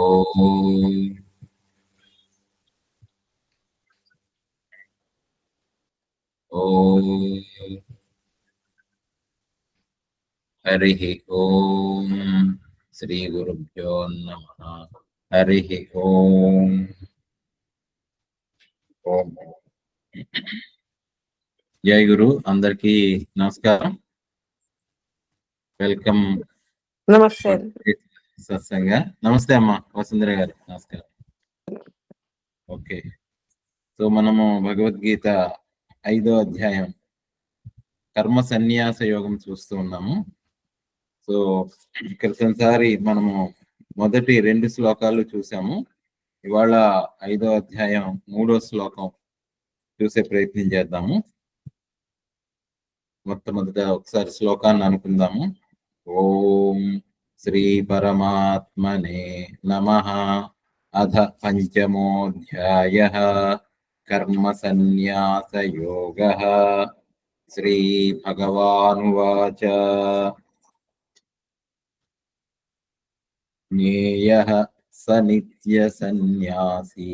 ఓం ఓం హరి ఓం శ్రీ గురుభ్యో నమః. హరి ఓం ఓం. జై గురు. అందరికీ నమస్కారం. వెల్కమ్. నమస్తే. సత్సంగ. నమస్తే అమ్మా వసుంధర గారు. నమస్కారం. ఓకే. సో మనము భగవద్గీత 5వ అధ్యాయం కర్మ సన్యాస యోగం చూస్తూ ఉన్నాము. సో క్రితంసారి మనము మొదటి 2 శ్లోకాలు చూసాము. ఇవాళ 5వ అధ్యాయం 3వ శ్లోకం చూసే ప్రయత్నం చేద్దాము. మొట్టమొదట ఒకసారి శ్లోకాన్ని అనుకుందాము. ఓం శ్రీ పరమాత్మనే నమః. అథ పంచమోऽధ్యాయః కర్మ సన్యాస యోగః. శ్రీ భగవానువాచ జ్ఞేయః స నిత్య సన్యాసీ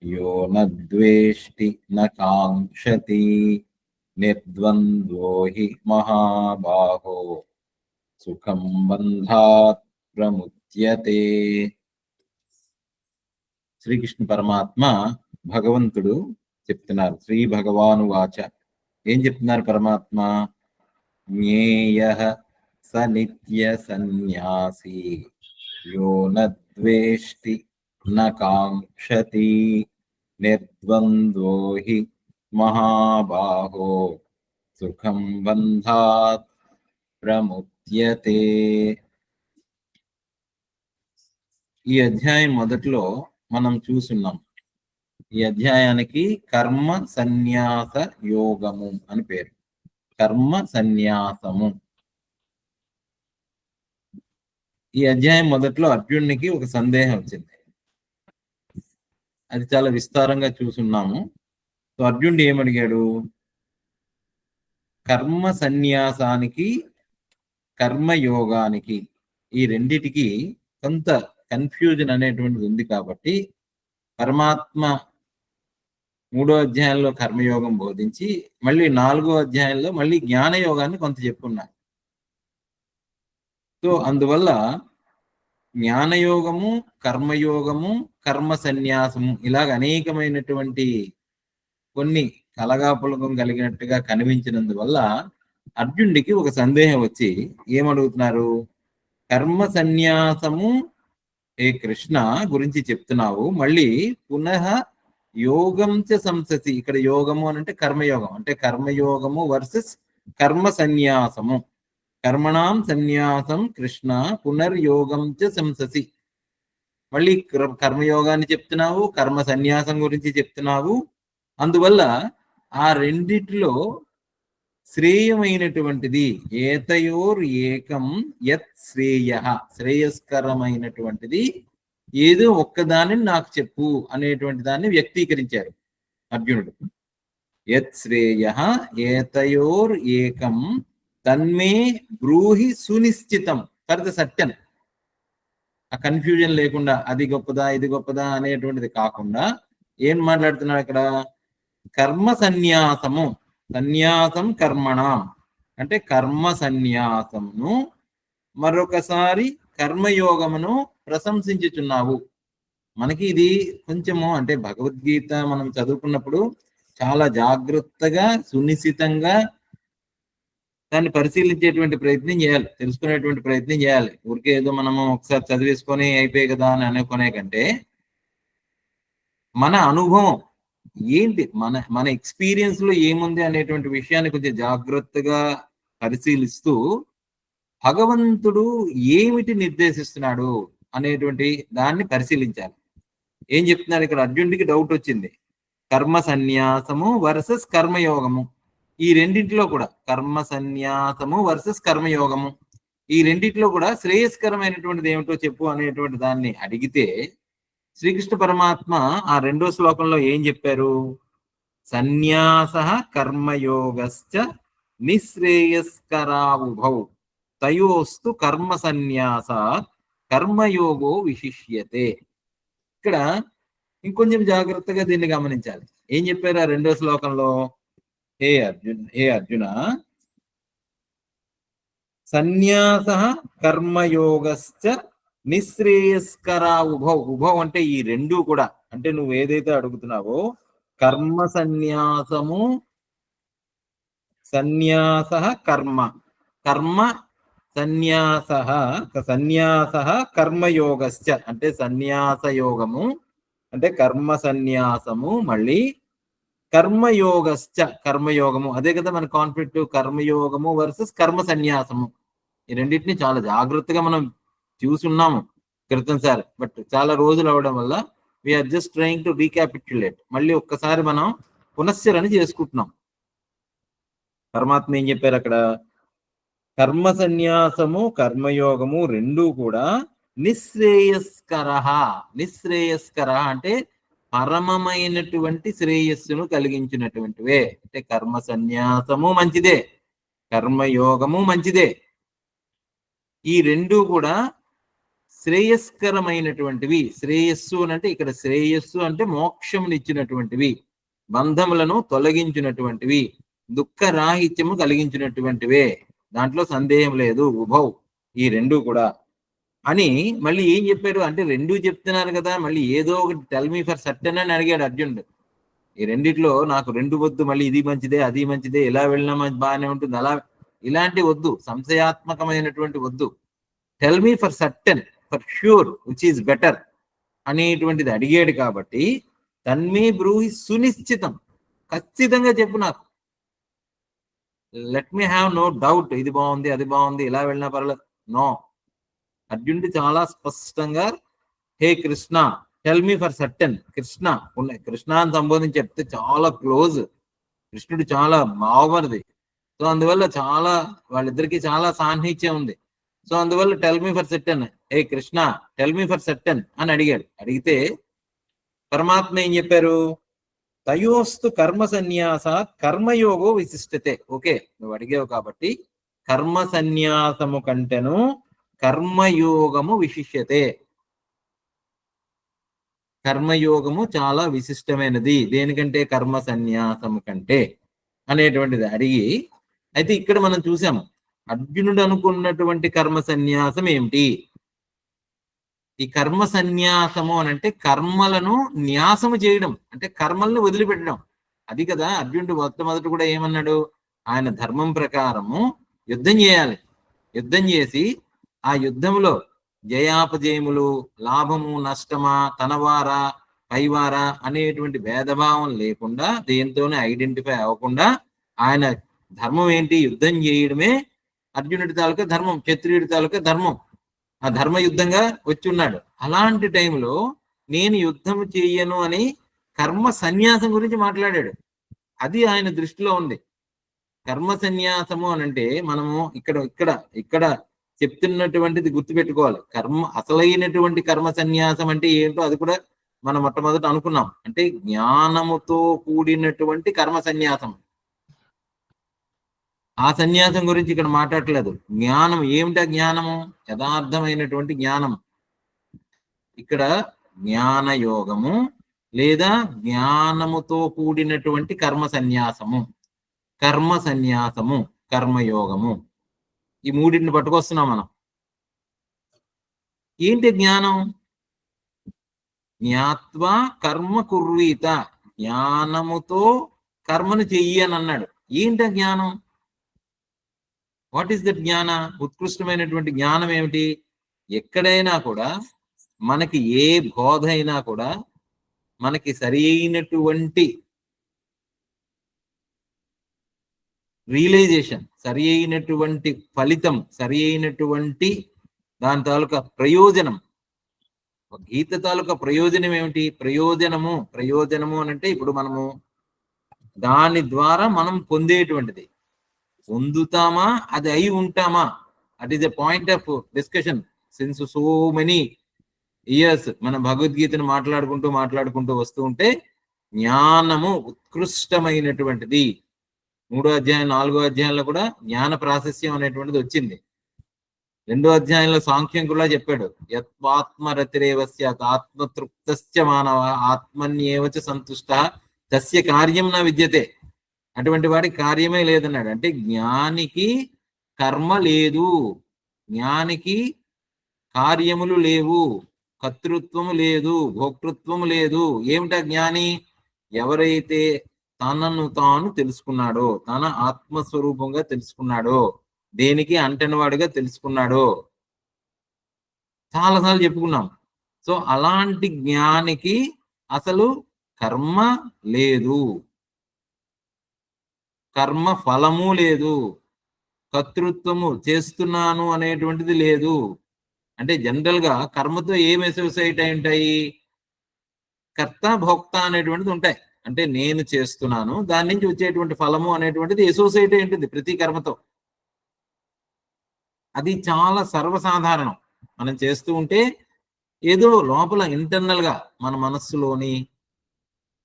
యో న ద్వేష్టి న కాంక్షతి నిర్ద్వంద్వో హి మహాబాహో సుఖం బంధాత్ ప్రముచ్యతే. శ్రీకృష్ణ పరమాత్మ భగవంతుడు చెప్తున్నారు. శ్రీ భగవాను వాచ. ఏం చెప్తున్నారు పరమాత్మ? జ్ఞేయః స నిత్య సన్యాసీ యో న ద్వేష్టి న కాంక్షతి నిర్ద్వంద్వో హి మహాబాహో సుఖం బంధాత్ ప్రముచ్యతే. ఈ అధ్యాయం మొదట్లో మనం చూస్తున్నాం. ఈ అధ్యాయానికి కర్మ సన్యాస యోగము అని పేరు. కర్మ సన్యాసము. ఈ అధ్యాయం మొదట్లో అర్జునునికి ఒక సందేహం వచ్చింది. అది చాలా విస్తారంగా చూసున్నాము. సో అర్జునుడు ఏమడిగాడు? కర్మ సన్యాసానికి కర్మయోగానికి ఈ రెండిటికి కొంత కన్ఫ్యూజన్ అనేటువంటిది ఉంది. కాబట్టి పరమాత్మ 3వ అధ్యాయంలో కర్మయోగం బోధించి మళ్ళీ 4వ అధ్యాయంలో మళ్ళీ జ్ఞానయోగాన్ని కొంత చెప్పున్నారు. సో అందువల్ల జ్ఞానయోగము, కర్మయోగము, కర్మ సన్యాసము ఇలాగ అనేకమైనటువంటి కొన్ని కలగాపులగం కలిగినట్టుగా కనిపించినందువల్ల అర్జునుడికి ఒక సందేహం వచ్చి ఏమడుగుతున్నారు? కర్మ సన్యాసము ఏ కృష్ణ గురించి చెప్తున్నావు, మళ్ళీ పునః యోగం చ సంససి. ఇక్కడ యోగము అని అంటే కర్మయోగం, అంటే కర్మయోగము వర్సెస్ కర్మ సన్యాసము. కర్మణాం సన్యాసం కృష్ణ పునర్యోగం చ సంససి. మళ్ళీ కర్మయోగాన్ని చెప్తున్నావు, కర్మ సన్యాసం గురించి చెప్తున్నావు. అందువల్ల ఆ రెండిటిలో శ్రేయమైనటువంటిది ఏతయోర్ ఏకం యత్ శ్రేయ, శ్రేయస్కరమైనటువంటిది ఏదో ఒక్కదానిని నాకు చెప్పు అనేటువంటి దాన్ని వ్యక్తీకరించారు అర్జునుడు. యత్ శ్రేయ ఏతయోర్ ఏకం తన్మే బ్రూహి సునిశ్చితం. For the certain. ఆ కన్ఫ్యూజన్ లేకుండా అది గొప్పదా ఇది గొప్పదా అనేటువంటిది కాకుండా ఏం మాట్లాడుతున్నాడు అక్కడ? కర్మ సన్యాసము. సన్యాసం కర్మణం అంటే కర్మ సన్యాసమును మరొకసారి కర్మయోగమును ప్రశంసించుచున్నావు. మనకి ఇది కొంచెము అంటే భగవద్గీత మనం చదువుకున్నప్పుడు చాలా జాగ్రత్తగా సునిశ్చితంగా దాన్ని పరిశీలించేటువంటి ప్రయత్నం చేయాలి, తెలుసుకునేటువంటి ప్రయత్నం చేయాలి. ఊరికే ఏదో మనము ఒకసారి చదివేసుకొని అయిపోయి కదా అని అనుకునే కంటే మన అనుభవం ఏంటి, మన ఎక్స్పీరియన్స్ లో ఏముంది అనేటువంటి విషయాన్ని కొంచెం జాగ్రత్తగా పరిశీలిస్తూ భగవంతుడు ఏమిటి నిర్దేశిస్తున్నాడు అనేటువంటి దాన్ని పరిశీలించాలి. ఏం చెప్తున్నారు ఇక్కడ? అర్జునుడికి డౌట్ వచ్చింది. కర్మ సన్యాసము వర్సెస్ కర్మయోగము. ఈ రెండింటిలో కూడా కర్మ సన్యాసము వర్సెస్ కర్మయోగము, ఈ రెండింటిలో కూడా శ్రేయస్కరమైనటువంటిది ఏమిటో చెప్పు అనేటువంటి దాన్ని అడిగితే శ్రీకృష్ణ పరమాత్మ ఆ 2వ శ్లోకంలో ఏం చెప్పారు? సన్యాస కర్మయోగశ్చ నిశ్రేయస్కరావుభౌ తయోస్తు కర్మ సన్యాసాత్ కర్మయోగో విశిష్యతే. ఇక్కడ ఇంకొంచెం జాగ్రత్తగా దీన్ని గమనించాలి. ఏం చెప్పారు ఆ రెండో శ్లోకంలో? హే అర్జున సన్యాస కర్మయోగశ్చ నిశ్రేయస్కరా ఉభౌ. ఉభౌ అంటే ఈ రెండు కూడా, అంటే నువ్వు ఏదైతే అడుగుతున్నావో కర్మ సన్యాసము, సన్యాస కర్మ, కర్మ సన్యాస, సన్యాస కర్మయోగశ్చ అంటే సన్యాస యోగము, అంటే కర్మ సన్యాసము, మళ్ళీ కర్మయోగశ్చ కర్మయోగము. అదే కదా మన కాన్ఫ్లిక్ట్, కర్మయోగము వర్సెస్ కర్మ సన్యాసము. ఈ రెండింటిని చాలా జాగ్రత్తగా మనం చూసున్నాము క్రితం సార్, బట్ చాలా రోజులు అవడం వల్ల వీఆర్ జస్ట్ ట్రైయింగ్ టు రీక్యాపిట్యులేట్. మళ్ళీ ఒక్కసారి మనం పునశ్చరణ చేసుకుంటున్నాం. పరమాత్మ ఏం చెప్పారు అక్కడ? కర్మ సన్యాసము కర్మయోగము రెండూ కూడా నిశ్రేయస్కర. నిశ్రేయస్కర అంటే పరమమైనటువంటి శ్రేయస్సును కలిగించినటువంటివే. అంటే కర్మ సన్యాసము మంచిదే, కర్మయోగము మంచిదే. ఈ రెండు కూడా శ్రేయస్కరమైనటువంటివి. శ్రేయస్సు అంటే ఇక్కడ శ్రేయస్సు అంటే మోక్షమునిచ్చినటువంటివి, బంధములను తొలగించినటువంటివి, దుఃఖరాహిత్యము కలిగించినటువంటివే. దాంట్లో సందేహం లేదు. ఉభౌ ఈ రెండు కూడా అని మళ్ళీ ఏం చెప్పారు అంటే, రెండు చెప్తున్నారు కదా, మళ్ళీ ఏదో ఒకటి టెల్ మీ ఫర్ సర్టెన్ అని అడిగాడు అర్జునుడు. ఈ రెండిట్లో నాకు రెండు వద్దు, మళ్ళీ ఇది మంచిదే అది మంచిదే, ఇలా వెళ్ళినా బాగానే ఉంటుంది, అలా ఇలాంటి వద్దు, సంశయాత్మకమైనటువంటి వద్దు. Tell me for certain, for sure which is better అనేటువంటిది అడిగాడు. కాబట్టి తన్మే బ్రూహి సునిశ్చితం, ఖచ్చితంగా చెప్పు నాకు, let me have no doubt, ఇది బాగుంది అది బాగుంది ఇలా వెళ్ళినా పర్లేదు, నో. అర్జునుడు చాలా స్పష్టంగా హే Krishna tell me for certain. Krishna అని సంబోధించి చెప్తే చాలా క్లోజ్, కృష్ణుడు చాలా బావమరిది. సో అందువల్ల చాలా వాళ్ళిద్దరికి చాలా సాన్నిహిత్యం ఉంది. సో అందువల్ల tell me for certain, hey Krishna tell me for certain అని అడిగాడు. అడిగితే పరమాత్మ ఏం చెప్పారు? తయోస్తు కర్మ సన్యాస కర్మయోగో విశిష్టతే. ఓకే, నువ్వు అడిగావు కాబట్టి కర్మ సన్యాసము కంటెను కర్మయోగము విశిష్యతే. కర్మయోగము చాలా విశిష్టమైనది దేనికంటే? కర్మ సన్యాసము కంటే అనేటువంటిది అడిగి, అయితే ఇక్కడ మనం చూసాము అర్జునుడు అనుకున్నటువంటి కర్మ సన్యాసం ఏమిటి? ఈ కర్మ సన్యాసము అని అంటే కర్మలను న్యాసము చేయడం, అంటే కర్మలను వదిలిపెట్టడం. అది కదా అర్జునుడు మొట్టమొదటి కూడా ఏమన్నాడు? ఆయన ధర్మం ప్రకారము యుద్ధం చేయాలి, యుద్ధం చేసి ఆ యుద్ధంలో జయాపజయములు, లాభము నష్టమా, తనవారా పైవారా అనేటువంటి భేదభావం లేకుండా, దేంతోనే ఐడెంటిఫై అవ్వకుండా ఆయన ధర్మం ఏంటి? యుద్ధం చేయడమే అర్జునుడి తాలూకా ధర్మం, క్షత్రియుడి తాలూకా ధర్మం. ఆ ధర్మ యుద్ధంగా వచ్చి ఉన్నాడు. అలాంటి టైంలో నేను యుద్ధం చెయ్యను అని కర్మ సన్యాసం గురించి మాట్లాడాడు. అది ఆయన దృష్టిలో ఉంది. కర్మ సన్యాసము అని అంటే మనము ఇక్కడ ఇక్కడ ఇక్కడ చెప్తున్నటువంటిది గుర్తుపెట్టుకోవాలి. అసలైనటువంటి కర్మ సన్యాసం అంటే ఏంటో అది కూడా మనం మొట్టమొదట అనుకున్నాం. అంటే జ్ఞానముతో కూడినటువంటి కర్మ సన్యాసం. ఆ సన్యాసం గురించి ఇక్కడ మాట్లాడలేదు. జ్ఞానం ఏమిటా? జ్ఞానము యథార్థమైనటువంటి జ్ఞానం. ఇక్కడ జ్ఞానయోగము లేదా జ్ఞానముతో కూడినటువంటి కర్మ సన్యాసము, కర్మ సన్యాసము, కర్మయోగము, ఈ మూడింటిని పట్టుకొస్తున్నాం మనం. ఏంటి జ్ఞానం? జ్ఞాత్వా కర్మ కుర్వీత, జ్ఞానముతో కర్మను చెయ్యి అని అన్నాడు. ఏంటి జ్ఞానం? వాట్ ఈస్ దట్ జ్ఞాన? ఉత్కృష్టమైనటువంటి జ్ఞానం ఏమిటి? ఎక్కడైనా కూడా మనకి ఏ బోధ అయినా కూడా మనకి సరి అయినటువంటి రియలైజేషన్, సరి అయినటువంటి ఫలితం, సరి అయినటువంటి దాని తాలూకా ప్రయోజనం, గీత తాలూకా ప్రయోజనం ఏమిటి? ప్రయోజనము అని అంటే ఇప్పుడు మనము దాని ద్వారా మనం పొందేటువంటిది, పొందుతామా అది అయి ఉంటామా, that is a point of discussion since so many years. మనం భగవద్గీతను మాట్లాడుకుంటూ వస్తూ ఉంటే జ్ఞానము ఉత్కృష్టమైనటువంటిది. 3వ అధ్యాయం 4వ అధ్యాయంలో కూడా జ్ఞాన ప్రాశస్యం అనేటువంటిది వచ్చింది. రెండో అధ్యాయంలో సాంఖ్యం కూడా చెప్పాడు, యత్వాత్మరతిరేవస్య ఆత్మతృప్తస్య మానవ ఆత్మన్యేవచ సంతుష్ట తస్య కార్యం నా విద్యతే. అటువంటి వాడికి కార్యమే లేదన్నాడు. అంటే జ్ఞానికి కర్మ లేదు, జ్ఞానికి కార్యములు లేవు, కర్తృత్వము లేదు, భోక్తృత్వము లేదు. ఏమిటా జ్ఞాని? ఎవరైతే తనను తాను తెలుసుకున్నాడో, తన ఆత్మస్వరూపంగా తెలుసుకున్నాడో, దేనికి అంటనివాడిగా తెలుసుకున్నాడో, చాలాసార్లు చెప్పుకున్నాం. సో అలాంటి జ్ఞానికి అసలు కర్మ లేదు, కర్మ ఫలము లేదు, కర్తృత్వము చేస్తున్నాను అనేటువంటిది లేదు. అంటే జనరల్ గా కర్మతో ఏం అసోసియేట్ అయి ఉంటాయి? కర్త భోక్త అనేటువంటిది ఉంటాయి. అంటే నేను చేస్తున్నాను, దాని నుంచి వచ్చేటువంటి ఫలము అనేటువంటిది అసోసియేట్ అయి ఉంటుంది ప్రతి కర్మతో. అది చాలా సర్వసాధారణం. మనం చేస్తూ ఉంటే ఏదో లోపల ఇంటర్నల్ గా మన మనస్సులోని,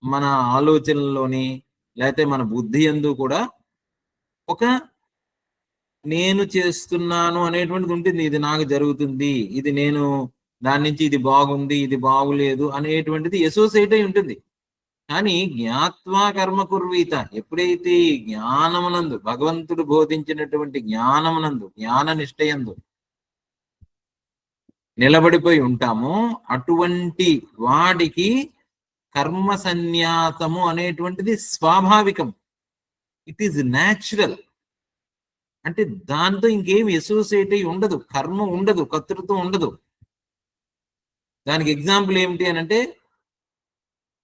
మన ఆలోచనల్లోని, లేకపోతే మన బుద్ధి యందు కూడా ఒక నేను చేస్తున్నాను అనేటువంటిది ఉంటుంది. ఇది నాకు జరుగుతుంది, ఇది నేను దాని నుంచి ఇది బాగుంది, ఇది బాగులేదు అనేటువంటిది అసోసియేట్ అయి ఉంటుంది. కానీ జ్ఞాత్వా కర్మ కుర్వీత, ఎప్పుడైతే ఈ జ్ఞానమునందు, భగవంతుడు బోధించినటువంటి జ్ఞానమునందు, జ్ఞాన నిష్ఠయందు నిలబడిపోయి ఉంటామో అటువంటి వాడికి కర్మ సన్యాసము అనేటువంటిది స్వాభావికం. It is natural. అంటే దాంతో ఇంకేమి అసోసియేట్ అయి ఉండదు, కర్మ ఉండదు, కర్తృత్వం ఉండదు. దానికి ఎగ్జాంపుల్ ఏమిటి అని అంటే,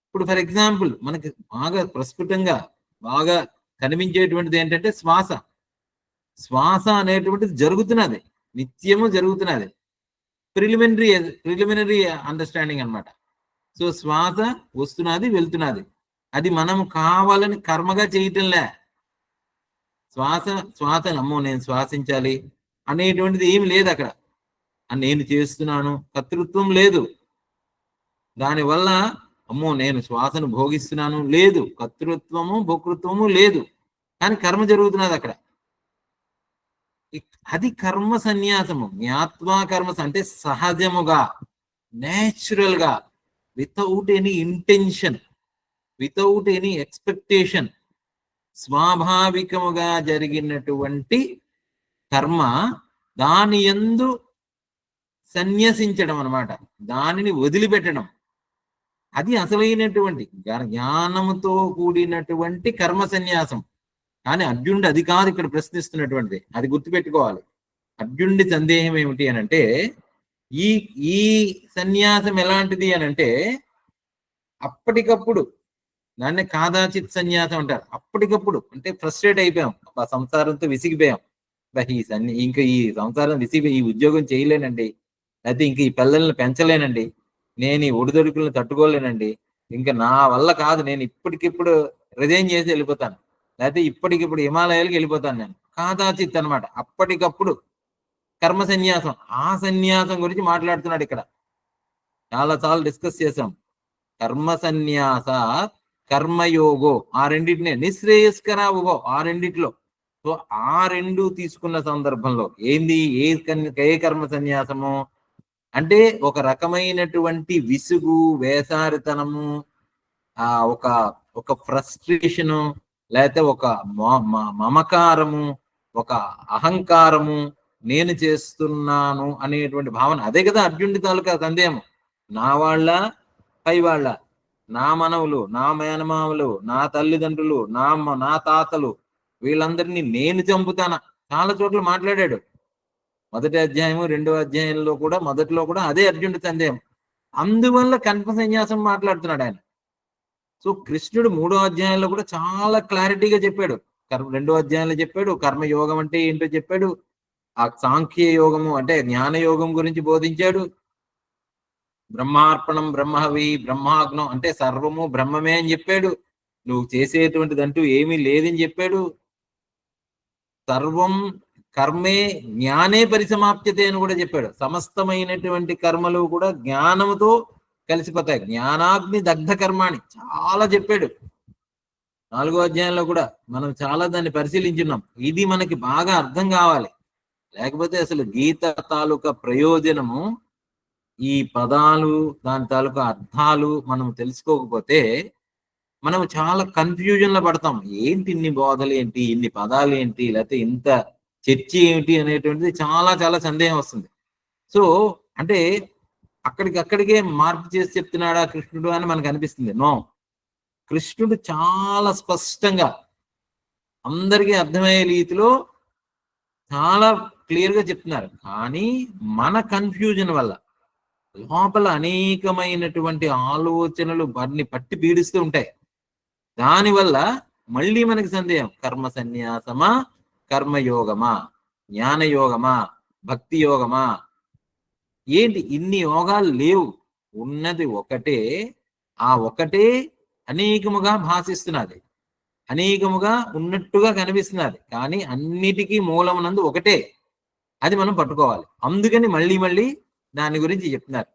ఇప్పుడు ఫర్ ఎగ్జాంపుల్ మనకి బాగా ప్రస్ఫుటంగా బాగా కనిపించేటువంటిది ఏంటంటే శ్వాస. శ్వాస అనేటువంటిది జరుగుతున్నది, నిత్యము జరుగుతున్నది. ప్రిలిమినరీ అండర్స్టాండింగ్ అన్నమాట. సో శ్వాస వస్తున్నది, వెళ్తున్నది. అది మనం కావాలని కర్మగా చేయటంలే. శ్వాస అమ్మో నేను శ్వాసించాలి అనేటువంటిది ఏమి లేదు అక్కడ. నేను చేస్తున్నాను, కర్తృత్వం లేదు. దానివల్ల అమ్మో నేను శ్వాసను భోగిస్తున్నాను లేదు, కర్తృత్వము భోక్తృత్వము లేదు. కానీ కర్మ జరుగుతున్నది అక్కడ. అది కర్మ సన్యాసము. జ్ఞాత్వా కర్మ అంటే సహజముగా, నేచురల్ గా, without any intention, without any expectation, స్వాభావికముగా జరిగినటువంటి కర్మ, దాని యందు సన్యసించడం అన్నమాట, దానిని వదిలిపెట్టడం. అది అసలైనటువంటి జ్ఞానముతో కూడినటువంటి కర్మ సన్యాసం. కానీ అర్జునుడు అది కాదు ఇక్కడ ప్రశ్నిస్తున్నటువంటిది, అది గుర్తుపెట్టుకోవాలి. అర్జునుడి సందేహం ఏమిటి అని అంటే, ఈ ఈ సన్యాసం ఎలాంటిది అని అంటే, అప్పటికప్పుడు దాన్ని కాదాచిత్ సన్యాసం అంటారు. అప్పటికప్పుడు అంటే ఫ్రస్ట్రేట్ అయిపోయాం, సంసారంతో విసిగిపోయాం, ఇంకా ఈ సంసారం విసిగిపోయి ఈ ఉద్యోగం చేయలేనండి, అయితే ఇంక ఈ పిల్లల్ని పెంచలేనండి, నేను ఈ ఒడిదొడుకులను తట్టుకోలేనండి, ఇంకా నా వల్ల కాదు, నేను ఇప్పటికిప్పుడు రిజైన్ చేసి వెళ్ళిపోతాను, లేకపోతే ఇప్పటికిప్పుడు హిమాలయాలకు వెళ్ళిపోతాను నేను. కాదాచిత్ అనమాట, అప్పటికప్పుడు కర్మ సన్యాసం. ఆ సన్యాసం గురించి మాట్లాడుతున్నాడు ఇక్కడ. చాలాసార్లు డిస్కస్ చేసాం. కర్మ సన్యాస, కర్మయోగో, ఆ రెండింటినే నిశ్రేయస్కర ఉగో, ఆ రెండిట్లో. సో ఆ రెండు తీసుకున్న సందర్భంలో ఏంది, ఏ కర్మ సన్యాసము అంటే, ఒక రకమైనటువంటి విసుగు, వేసారితనము, ఒక ఒక ఫ్రస్ట్రేషను, లేకపోతే ఒక మమకారము, ఒక అహంకారము, నేను చేస్తున్నాను అనేటువంటి భావన. అదే కదా అర్జునుడి తాలూకా సందేహం. నా వాళ్ళ, పై వాళ్ళ, నా మనవులు, నా మేనమామలు, నా తల్లిదండ్రులు, నా తాతలు, వీళ్ళందరినీ నేను చంపుతానా, చాలా చోట్ల మాట్లాడాడు. మొదటి అధ్యాయము, రెండో అధ్యాయంలో కూడా, మొదట్లో కూడా అదే అర్జునుడి సందేహం. అందువల్ల కర్మ సన్యాసం మాట్లాడుతున్నాడు ఆయన. సో కృష్ణుడు మూడో అధ్యాయంలో కూడా చాలా క్లారిటీగా చెప్పాడు. రెండో అధ్యాయంలో చెప్పాడు, కర్మయోగం అంటే ఏంటో చెప్పాడు, ఆ సాంఖ్య యోగము అంటే జ్ఞాన యోగం గురించి బోధించాడు. బ్రహ్మార్పణం బ్రహ్మవి బ్రహ్మాగ్నం అంటే సర్వము బ్రహ్మమే అని చెప్పాడు. నువ్వు చేసేటువంటిదంటూ ఏమీ లేదని చెప్పాడు. సర్వం కర్మే జ్ఞానే పరిసమాప్యతే అని కూడా చెప్పాడు. సమస్తమైనటువంటి కర్మలు కూడా జ్ఞానముతో కలిసిపోతాయి. జ్ఞానాగ్ని దగ్ధ కర్మాని చాలా చెప్పాడు. 4వ అధ్యాయంలో కూడా మనం చాలా దాన్ని పరిశీలించున్నాం. ఇది మనకి బాగా అర్థం కావాలి. లేకపోతే అసలు గీత తాలూకా ప్రయోజనము, ఈ పదాలు దాని తాలూకా అర్థాలు మనం తెలుసుకోకపోతే మనం చాలా కన్ఫ్యూజన్ లో పడతాం. ఏంటి ఇన్ని బోధలు ఏంటి, ఇన్ని పదాలు ఏంటి, లేకపోతే ఇంత చర్చ ఏమిటి అనేటువంటిది చాలా చాలా సందేహం వస్తుంది. సో అంటే అక్కడికే మార్పు చేసి చెప్తున్నాడా కృష్ణుడు అని మనకు అనిపిస్తుంది. నో, కృష్ణుడు చాలా స్పష్టంగా అందరికీ అర్థమయ్యే రీతిలో చాలా క్లియర్ గా చెప్తున్నారు. కానీ మన కన్ఫ్యూజన్ వల్ల లోపల అనేకమైనటువంటి ఆలోచనలు వారిని పట్టి పీడిస్తూ ఉంటాయి. దానివల్ల మళ్ళీ మనకి సందేహం, కర్మ సన్యాసమా, కర్మయోగమా, జ్ఞానయోగమా, భక్తి యోగమా, ఏంటి ఇన్ని యోగాలు లేవు, ఉన్నది ఒకటే. ఆ ఒకటే అనేకముగా భాషిస్తున్నది, అనేకముగా ఉన్నట్టుగా కనిపిస్తున్నది, కానీ అన్నిటికీ మూలమునందు ఒకటే. అది మనం పట్టుకోవాలి. అందుకని మళ్ళీ మళ్ళీ దాని గురించి చెప్తున్నారు.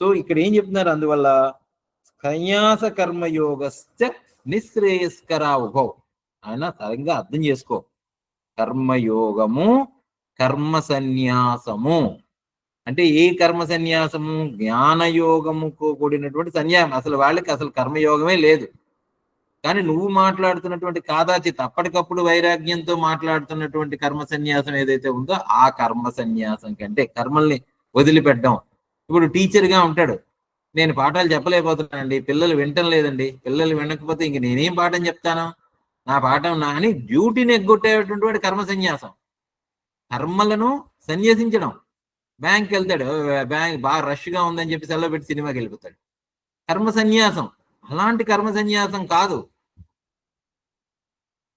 సో ఇక్కడ ఏం చెప్తున్నారు, అందువల్ల సన్యాస కర్మయోగశ్చ నిశ్రేయస్కరా ఉభౌ. ఆయన సరిగ్గా అర్థం చేసుకో. కర్మయోగము, కర్మ సన్యాసము అంటే ఏ కర్మ సన్యాసము? జ్ఞానయోగముకు కూడినటువంటి సన్యాసం. అసలు వాళ్ళకి అసలు కర్మయోగమే లేదు. కానీ నువ్వు మాట్లాడుతున్నటువంటి కాదాచిత్ అప్పటికప్పుడు వైరాగ్యంతో మాట్లాడుతున్నటువంటి కర్మ సన్యాసం ఏదైతే ఉందో ఆ కర్మ సన్యాసం కంటే కర్మల్ని వదిలిపెట్టడం. ఇప్పుడు టీచర్గా ఉంటాడు, నేను పాఠాలు చెప్పలేకపోతున్నానండి, పిల్లలు వినటం లేదండి, పిల్లలు వినకపోతే ఇంక నేనేం పాఠం చెప్తాను, నా పాఠం నా అని డ్యూటీని ఎగ్గొట్టేటువంటి కర్మ సన్యాసం. కర్మలను సన్యసించడం. బ్యాంక్కి వెళ్తాడు, బ్యాంక్ బాగా రష్గా ఉందని చెప్పి సెలవు పెట్టి సినిమాకి వెళ్ళిపోతాడు. కర్మ సన్యాసం. అలాంటి కర్మ సన్యాసం కాదు.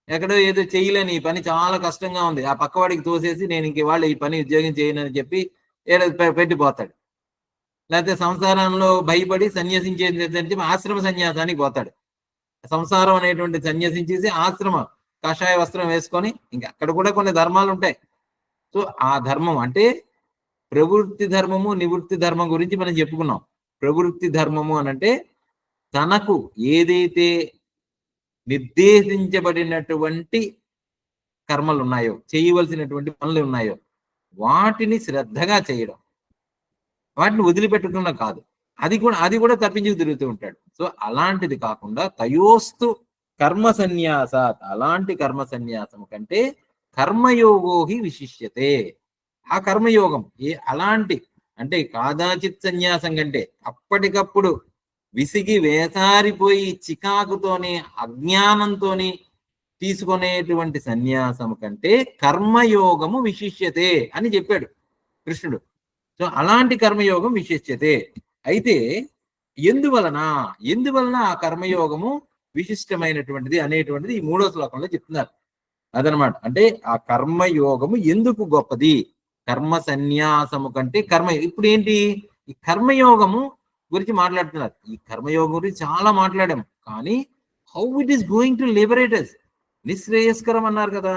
ఎక్కడో ఏదో చేయలేని, ఈ పని చాలా కష్టంగా ఉంది, ఆ పక్కవాడికి తోసేసి నేను ఇంక వాళ్ళు ఈ పని ఉద్యోగం చేయనని చెప్పి ఏదో పెట్టిపోతాడు. లేకపోతే సంసారంలో భయపడి సన్యాసించేది ఆశ్రమ సన్యాసానికి పోతాడు. సంసారం అనేటువంటి సన్యాసించేసి ఆశ్రమ కాషాయ వస్త్రం వేసుకొని, ఇంక అక్కడ కూడా కొన్ని ధర్మాలు ఉంటాయి. సో ఆ ధర్మం అంటే ప్రవృత్తి ధర్మము, నివృత్తి ధర్మం గురించి మనం చెప్పుకున్నాం. ప్రవృత్తి ధర్మము అనంటే తనకు ఏదైతే నిర్దేశించబడినటువంటి కర్మలు ఉన్నాయో, చేయవలసినటువంటి పనులు ఉన్నాయో వాటిని శ్రద్ధగా చేయడం, వాటిని వదిలిపెట్టకుండా కాదు. అది కూడా తప్పించుకు తిరుగుతూ ఉంటాడు. సో అలాంటిది కాకుండా తయోస్తు కర్మ సన్యాసాత్, అలాంటి కర్మ సన్యాసం కంటే కర్మయోగోహి విశిష్యతే. ఆ కర్మయోగం అలాంటి అంటే కాదాచిత్ సన్యాసం కంటే అప్పటికప్పుడు విసిగి వేసారిపోయి చికాకుతోని అజ్ఞానంతోని తీసుకునేటువంటి సన్యాసం కంటే కర్మయోగము విశిష్యతే అని చెప్పాడు కృష్ణుడు. సో అలాంటి కర్మయోగం విశిష్యతే. అయితే ఎందువలన ఆ కర్మయోగము విశిష్టమైనటువంటిది అనేటువంటిది ఈ 3వ శ్లోకంలో చెప్తున్నారు. అదనమాట. అంటే ఆ కర్మయోగము ఎందుకు గొప్పది, కర్మ సన్యాసము కంటే కర్మ. ఇప్పుడు ఏంటి, ఈ కర్మయోగము గురించి మాట్లాడుతున్నారు. ఈ కర్మయోగం గురించి చాలా మాట్లాడాము, కానీ how it is going to liberate us, నిశ్రేయస్కరం అన్నారు కదా.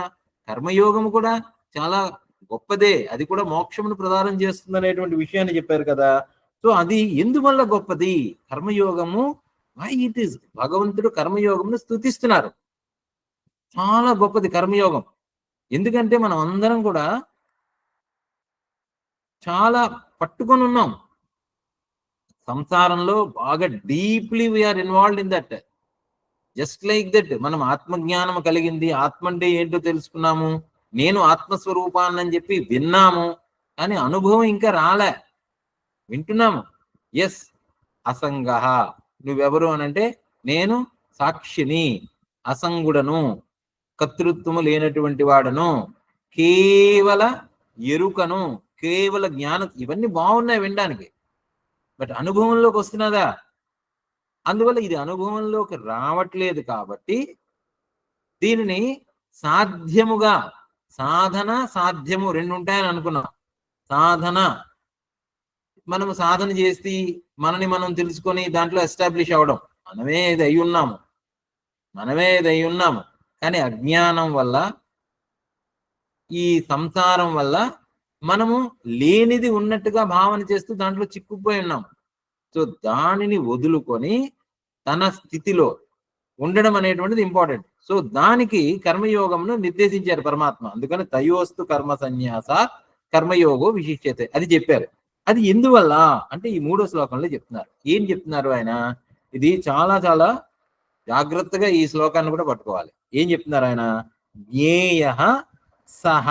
కర్మయోగము కూడా చాలా గొప్పదే, అది కూడా మోక్షమును ప్రదానం చేస్తుంది అనేటువంటి విషయాన్ని చెప్పారు కదా. సో అది ఎందువల్ల గొప్పది కర్మయోగము, వై ఇట్ ఈస్. భగవంతుడు కర్మయోగమును స్తుతిస్తున్నారు. చాలా గొప్పది కర్మయోగం. ఎందుకంటే మనం అందరం కూడా చాలా పట్టుకొని ఉన్నాం సంసారంలో, బాగా deeply we are involved in that. Just like that మనం ఆత్మజ్ఞానం కలిగింది, ఆత్మ అంటే ఏంటో తెలుసుకున్నాము, నేను ఆత్మస్వరూపాన్ని అని చెప్పి విన్నాము, కానీ అనుభవం ఇంకా రాలే. వింటున్నాము. ఎస్, అసంగ, నువ్వెవరు అనంటే నేను సాక్షిని, అసంగుడను, కర్తృత్వము లేనటువంటి వాడను, కేవల ఎరుకను, కేవల జ్ఞానం. ఇవన్నీ బాగున్నాయి వినడానికి, బట్ అనుభవంలోకి వస్తున్నదా? అందువల్ల ఇది అనుభవంలోకి రావట్లేదు. కాబట్టి దీనిని సాధ్యముగా, సాధన సాధ్యము రెండు ఉంటాయని అనుకున్నాం. సాధన, మనము సాధన చేసి మనని మనం తెలుసుకొని దాంట్లో ఎస్టాబ్లిష్ అవ్వడం, మనమే ఇది అయి ఉన్నాము. కానీ అజ్ఞానం వల్ల, ఈ సంసారం వల్ల మనము లేనిది ఉన్నట్టుగా భావన చేస్తూ దాంట్లో చిక్కుపోయి ఉన్నాము. సో దానిని వదులుకొని తన స్థితిలో, ఉండడం అనేటువంటిది ఇంపార్టెంట్. సో దానికి కర్మయోగంను నిర్దేశించారు పరమాత్మ. అందుకని తయోస్తు కర్మ సన్యాస కర్మయోగో విశిష్యతే అది చెప్పారు. అది ఎందువల్ల అంటే ఈ 3వ శ్లోకంలో చెప్తున్నారు. ఏం చెప్తున్నారు ఆయన? ఇది చాలా చాలా జాగ్రత్తగా ఈ శ్లోకాన్ని కూడా పట్టుకోవాలి. ఏం చెప్తున్నారు ఆయన? జ్ఞేయ సహ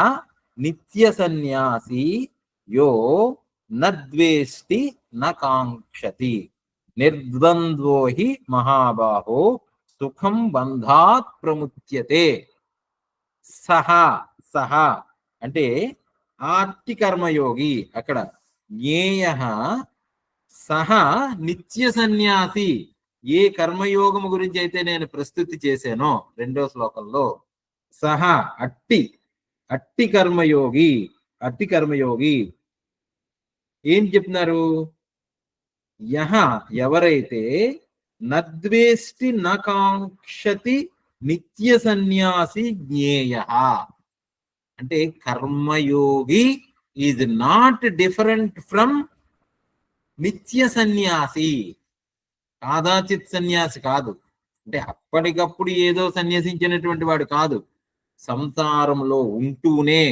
నిత్య సన్యాసి యో నద్వేష్టి నకాంక్షతి నిర్ద్వంద్వో హి మహాబాహో సుఖం బంధాత్ ప్రముచ్యతే. సహ సహ అంటే ఆర్తి కర్మయోగి. అక్కడ జ్ఞేయ సహ నిత్య సన్యాసి. ఏ కర్మయోగము గురించి అయితే నేను ప్రస్తుతి చేశానో 2వ శ్లోకంలో, సహ అట్టి అట్టి కర్మయోగి. అట్టి కర్మయోగి ఏం చెప్తున్నారు? యహ ఎవరైతే నద్వేష్టి నకాంక్షతి నిత్య సన్యాసి జ్ఞేయ. అంటే కర్మయోగి ఈజ్ నాట్ డిఫరెంట్ ఫ్రమ్ నిత్య సన్యాసి. కాదాచిత్ సన్యాసి కాదు. అంటే అప్పటికప్పుడు ఏదో సన్యసించినటువంటి వాడు కాదు. సంసారంలో ఉంటూనే,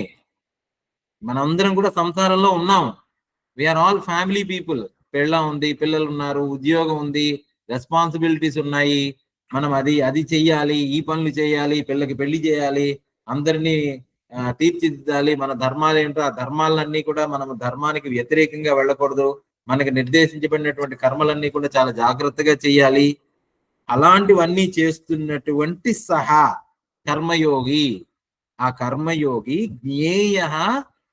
మనందరం కూడా సంసారంలో ఉన్నాం. We are all family people. పెళ్ళం ఉంది, పిల్లలు ఉన్నారు, ఉద్యోగం ఉంది, రెస్పాన్సిబిలిటీస్ ఉన్నాయి. మనం అది చెయ్యాలి, ఈ పనులు చేయాలి, పిల్లకి పెళ్లి చేయాలి, అందరినీ తీర్చిదిద్దాలి. మన ధర్మాలు ఏంటో ఆ ధర్మాలన్నీ కూడా మనం ధర్మానికి వ్యతిరేకంగా వెళ్ళకూడదు. మనకి నిర్దేశించబడినటువంటి కర్మలన్నీ కూడా చాలా జాగ్రత్తగా చేయాలి. అలాంటివన్నీ చేస్తున్నటువంటి సహా కర్మయోగి. ఆ కర్మయోగి జ్ఞేయ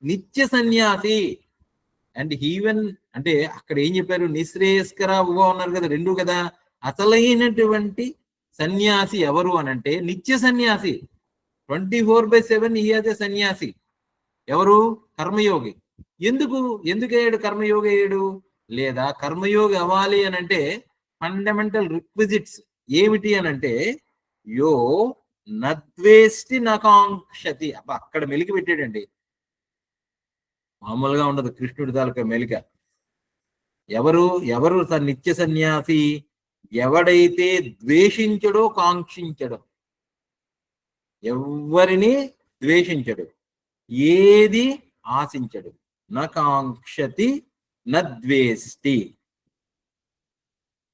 నిత్య సన్యాసి. అండ్ ఈవెన్ అంటే అక్కడ ఏం చెప్పారు? నిశ్రేయస్కర ఉవా ఉన్నారు కదా, 2 కదా. అసలైనటువంటి సన్యాసి ఎవరు అనంటే నిత్య సన్యాసి. 24/7 ఈజ్ సన్యాసి. ఎవరు? కర్మయోగి. ఎందుకయ్యాడు కర్మయోగి అయ్యాడు? లేదా కర్మయోగి అవ్వాలి అనంటే ఫండమెంటల్ రిక్విజిట్స్ ఏమిటి అనంటే యో నద్వేష్టి నకాంక్షతి. అబ్బా అక్కడ మెలికి పెట్టాడండి. మామూలుగా ఉండదు కృష్ణుడి తాలూకా మెలిక. ఎవరు నిత్య సన్యాసి? ఎవడైతే ద్వేషించడో కాంక్షించడో, ఎవరిని ద్వేషించడు, ఏది ఆశించడు. నకాంక్షతి నద్వేష్టి.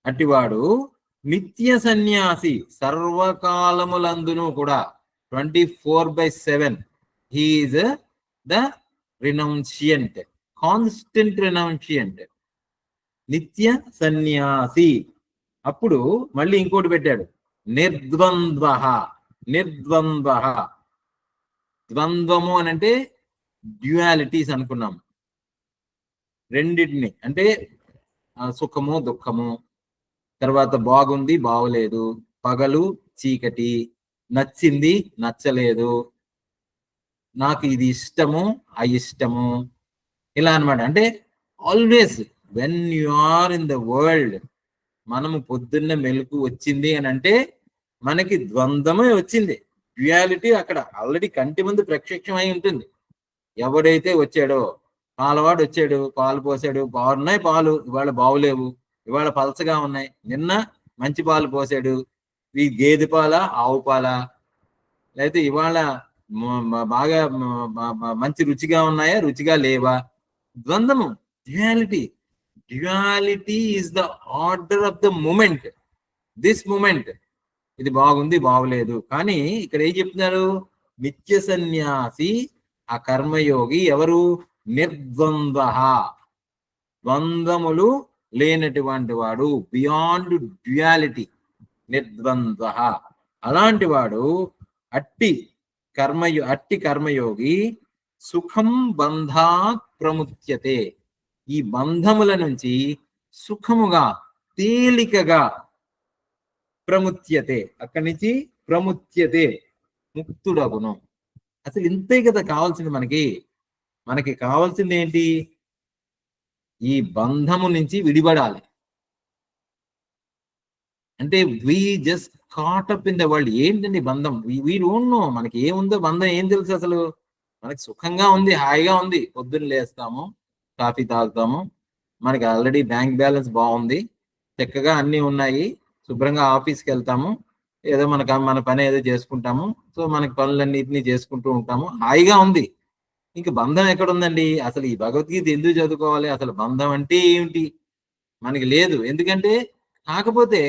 అటివాడు నిత్య సన్యాసి. సర్వకాలములందును కూడా 24/7 he is the renunciant, constant renunciant, నిత్య సన్యాసి. అప్పుడు మళ్ళీ ఇంకోటి పెట్టాడు, నిర్ద్వంద్వ. నిర్ద్వంద్వ ద్వంద్వము అని అంటే డ్యుయాలిటీస్ అనుకున్నాం. రెండింటిని అంటే సుఖము దుఃఖము, తర్వాత బాగుంది బాగోలేదు, పగలు చీకటి, నచ్చింది నచ్చలేదు, నాకు ఇది ఇష్టము అయిష్టము, ఇలా అనమాట. అంటే always when you are in the world, మనము పొద్దున్న మెలకు వచ్చింది అని అంటే మనకి ద్వంద్వమే వచ్చింది. డ్యుయాలిటీ అక్కడ ఆల్రెడీ కంటి ముందు ప్రత్యక్షం అయి ఉంటుంది. ఎవడైతే వచ్చాడో, పాలవాడు వచ్చాడు, పాలు పోసాడు, బాగున్నాయి పాలు, ఇవాళ బాగులేవు, ఇవాళ పలచగా ఉన్నాయి, నిన్న మంచి పాలు పోసాడు, ఈ గేదె పాల ఆవు పాల, లేకపోతే ఇవాళ బాగా మంచి రుచిగా ఉన్నాయా రుచిగా లేవా. ద్వంద్వము, duality. Duality is the order of the moment. This moment ఇది బాగుంది బాగులేదు. కానీ ఇక్కడ ఏం చెప్తున్నారు? నిత్య సన్యాసి, ఆ కర్మయోగి ఎవరు? నిర్ద్వంద్వ, ద్వంద్వములు లేనటువంటి వాడు, బియాండ్ డ్యుయాలిటీ, నిర్ద్వంద్వ. అలాంటి వాడు అట్టి కర్మయోగి సుఖం బంధాత్ ప్రముచ్యతే. ఈ బంధముల నుంచి సుఖముగా తేలికగా ప్రముచ్యతే, అక్కడి నుంచి ప్రముచ్యతే ముక్తుడగును. అసలు ఇంతే కదా కావాల్సింది మనకి కావాల్సింది ఏంటి? ఈ బంధము నుంచి విడిపడాలి. అంటే we just caught up in the world. ఏంటండి బంధం? We don't know. మనకి ఏముందో బంధం ఏం తెలుసు అసలు? మనకి సుఖంగా ఉంది, హాయిగా ఉంది. పొద్దున్న లేస్తాము, కాఫీ తాగుతాము, మనకి ఆల్రెడీ బ్యాంక్ బ్యాలెన్స్ బాగుంది, చక్కగా అన్నీ ఉన్నాయి, శుభ్రంగా ఆఫీస్కి వెళ్తాము, ఏదో మన పని ఏదో చేసుకుంటాము. సో మనకి పనులన్నిటినీ చేసుకుంటూ ఉంటాము, హాయిగా ఉంది. ఇంక బంధం ఎక్కడుందండి? అసలు ఈ భగవద్గీత ఎందుకు చదువుకోవాలి? అసలు బంధం అంటే ఏమిటి? మనకి లేదు. ఎందుకంటే కాకపోతే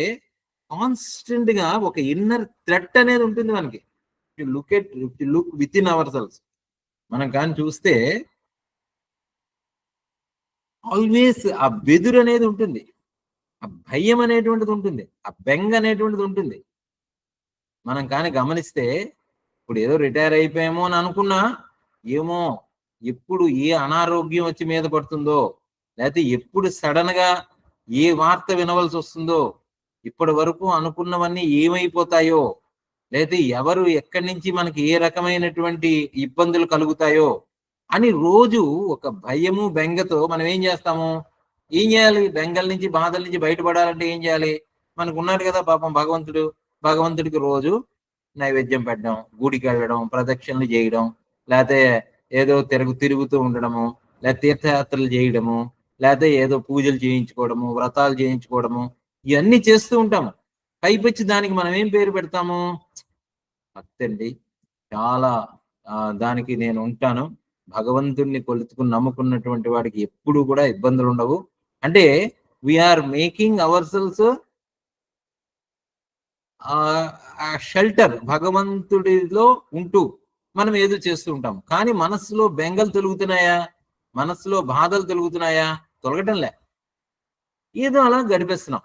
కాన్స్టెంట్ గా ఒక ఇన్నర్ థ్రెట్ అనేది ఉంటుంది మనకి. Look with in our cells. మనం కానీ చూస్తే ఆల్వేస్ ఆ బెదురు అనేది ఉంటుంది, ఆ భయం అనేటువంటిది ఉంటుంది, ఆ బెంగ అనేటువంటిది ఉంటుంది. మనం కానీ గమనిస్తే ఇప్పుడు ఏదో రిటైర్ అయిపోయామో అని అనుకున్నా, ఏమో ఎప్పుడు ఏ అనారోగ్యం వచ్చి మీద పడుతుందో, లేకపోతే ఎప్పుడు సడన్ గా ఏ వార్త వినవలసి వస్తుందో, ఇప్పటి వరకు అనుకున్నవన్నీ ఏమైపోతాయో, లేకపోతే ఎవరు ఎక్కడి నుంచి మనకి ఏ రకమైనటువంటి ఇబ్బందులు కలుగుతాయో అని రోజు ఒక భయము బెంగతో మనం ఏం చేస్తాము? ఏం చేయాలి? బెంగల నుంచి బాధల నుంచి బయటపడాలంటే ఏం చేయాలి? మనకు ఉన్నాడు కదా పాపం భగవంతుడు. భగవంతుడికి రోజు నైవేద్యం పెట్టడం, గుడికి వెళ్ళడం, ప్రదక్షిణలు చేయడం, లేకపోతే ఏదో తిరుగుతూ ఉండడము, లేకపోతే తీర్థయాత్రలు చేయడము, లేకపోతే ఏదో పూజలు చేయించుకోవడము, వ్రతాలు చేయించుకోవడము, ఇవన్నీ చేస్తూ ఉంటాము. పైపెచ్చి దానికి మనం ఏం పేరు పెడతాము? భక్తి అండి. చాలా దానికి నేను ఉంటాను. భగవంతుడిని కొలుచుకుని నమ్ముకున్నటువంటి వాడికి ఎప్పుడు కూడా ఇబ్బందులు ఉండవు. అంటే వీఆర్ మేకింగ్ అవర్ సెల్స్ ఆ షెల్టర్. భగవంతుడిలో ఉంటూ మనం ఏదో చేస్తూ ఉంటాం. కానీ మనస్సులో బెంగలు తొలుగుతున్నాయా? మనస్సులో బాధలు తొలుగుతున్నాయా? తొలగటంలే. ఏదో అలా గడిపేస్తున్నాం.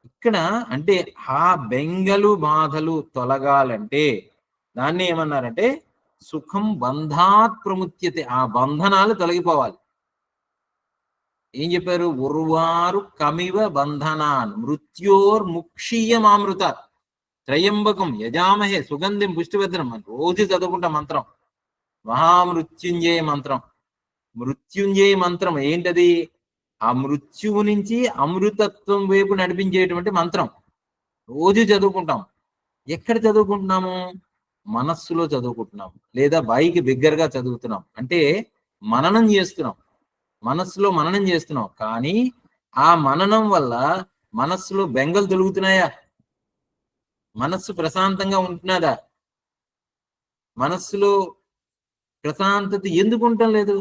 ఇక్కడ అంటే ఆ బెంగలు బాధలు తొలగాలంటే దాన్ని ఏమన్నారంటే సుఖం బంధాత్ ప్రముచ్యతే. ఆ బంధనాలు తొలగిపోవాలి. ఏం చెప్పారు? ఉర్వారు కమివ బంధనాన్ మృత్యోర్ ముక్షీయమామృత త్రయంబకం యజామహే సుగంధిం పుష్టిభద్రం. రోజు చదువుకుంటాం మంత్రం, మహామృత్యుంజయ మంత్రం. మృత్యుంజయ మంత్రం ఏంటది? ఆ మృత్యువు నుంచి అమృతత్వం వైపు నడిపించేటువంటి మంత్రం. రోజు చదువుకుంటాం. ఎక్కడ చదువుకుంటున్నాము? మనస్సులో చదువుకుంటున్నాం, లేదా బాయికి దగ్గరగా చదువుతున్నాం. అంటే మననం చేస్తున్నాం, మనస్సులో మననం చేస్తున్నాం. కానీ ఆ మననం వల్ల మనస్సులో బెంగలు తొలుగుతున్నాయా? మనస్సు ప్రశాంతంగా ఉంటున్నదా? మనస్సులో ప్రశాంతత ఎందుకు ఉండటం లేదు?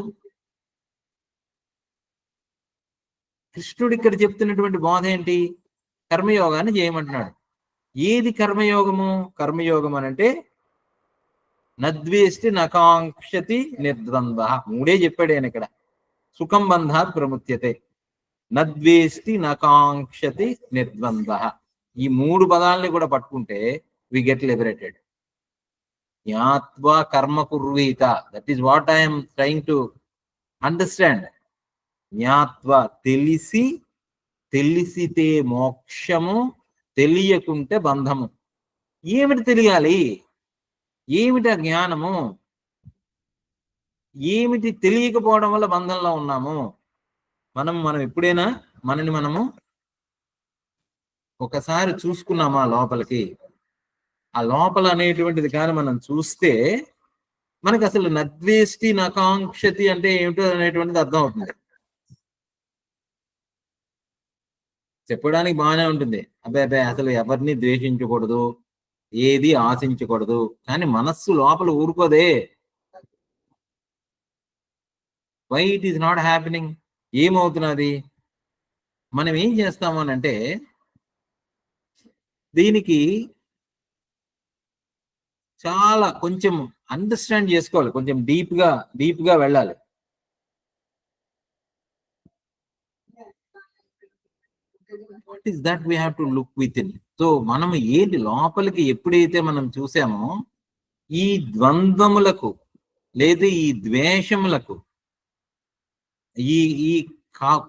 కృష్ణుడు ఇక్కడ చెప్తున్నటువంటి బోధ ఏంటి? కర్మయోగాన్ని చేయమంటున్నాడు. ఏది కర్మయోగము? కర్మయోగం అనంటే నద్వేష్టి నకాంక్షతి నిర్ద్వంద్వ. మూడే చెప్పాడు ఆయన ఇక్కడ. సుఖం బంధాత్ ప్రముచ్యతే, నద్వేష్టి నకాంక్షతి నిర్ద్వంద్వ. ఈ మూడు పదాలని కూడా పట్టుకుంటే వి గెట్ లిబరేటెడ్. జ్ఞాత్వా కర్మ కుర్వీత. That is what I'm trying to understand. జ్ఞాత్వా తెలిసి, తెలిసితే మోక్షము, తెలియకుంటే బంధము. ఏమిటి తెలియాలి? ఏమిటి ఆ జ్ఞానము? ఏమిటి తెలియకపోవడం వల్ల బంధంలో ఉన్నాము? మనం ఎప్పుడైనా మనము ఒకసారి చూసుకున్నామా లోపలికి? ఆ లోపల అనేటువంటిది కానీ మనం చూస్తే మనకి అసలు నద్వేష్టి నకాంక్షతి అంటే ఏమిటో అనేటువంటిది అర్థం అవుతుంది. చెప్పడానికి బాగానే ఉంటుంది, అబ్బాయి అసలు ఎవరిని ద్వేషించకూడదు, ఏది ఆశించకూడదు. కానీ మనస్సు లోపల ఊరుకోదే. Why it is not happening? ఏమవుతున్నది? మనం ఏం చేస్తాము అని అంటే దీనికి చాలా కొంచెం అండర్స్టాండ్ చేసుకోవాలి, కొంచెం డీప్ గా వెళ్ళాలి. What is that we have to look with in. So మనం ఏంటి లోపలికి ఎప్పుడైతే మనం చూసామో ఈ ద్వంద్వములకు లేదా ఈ ద్వేషములకు ఈ ఈ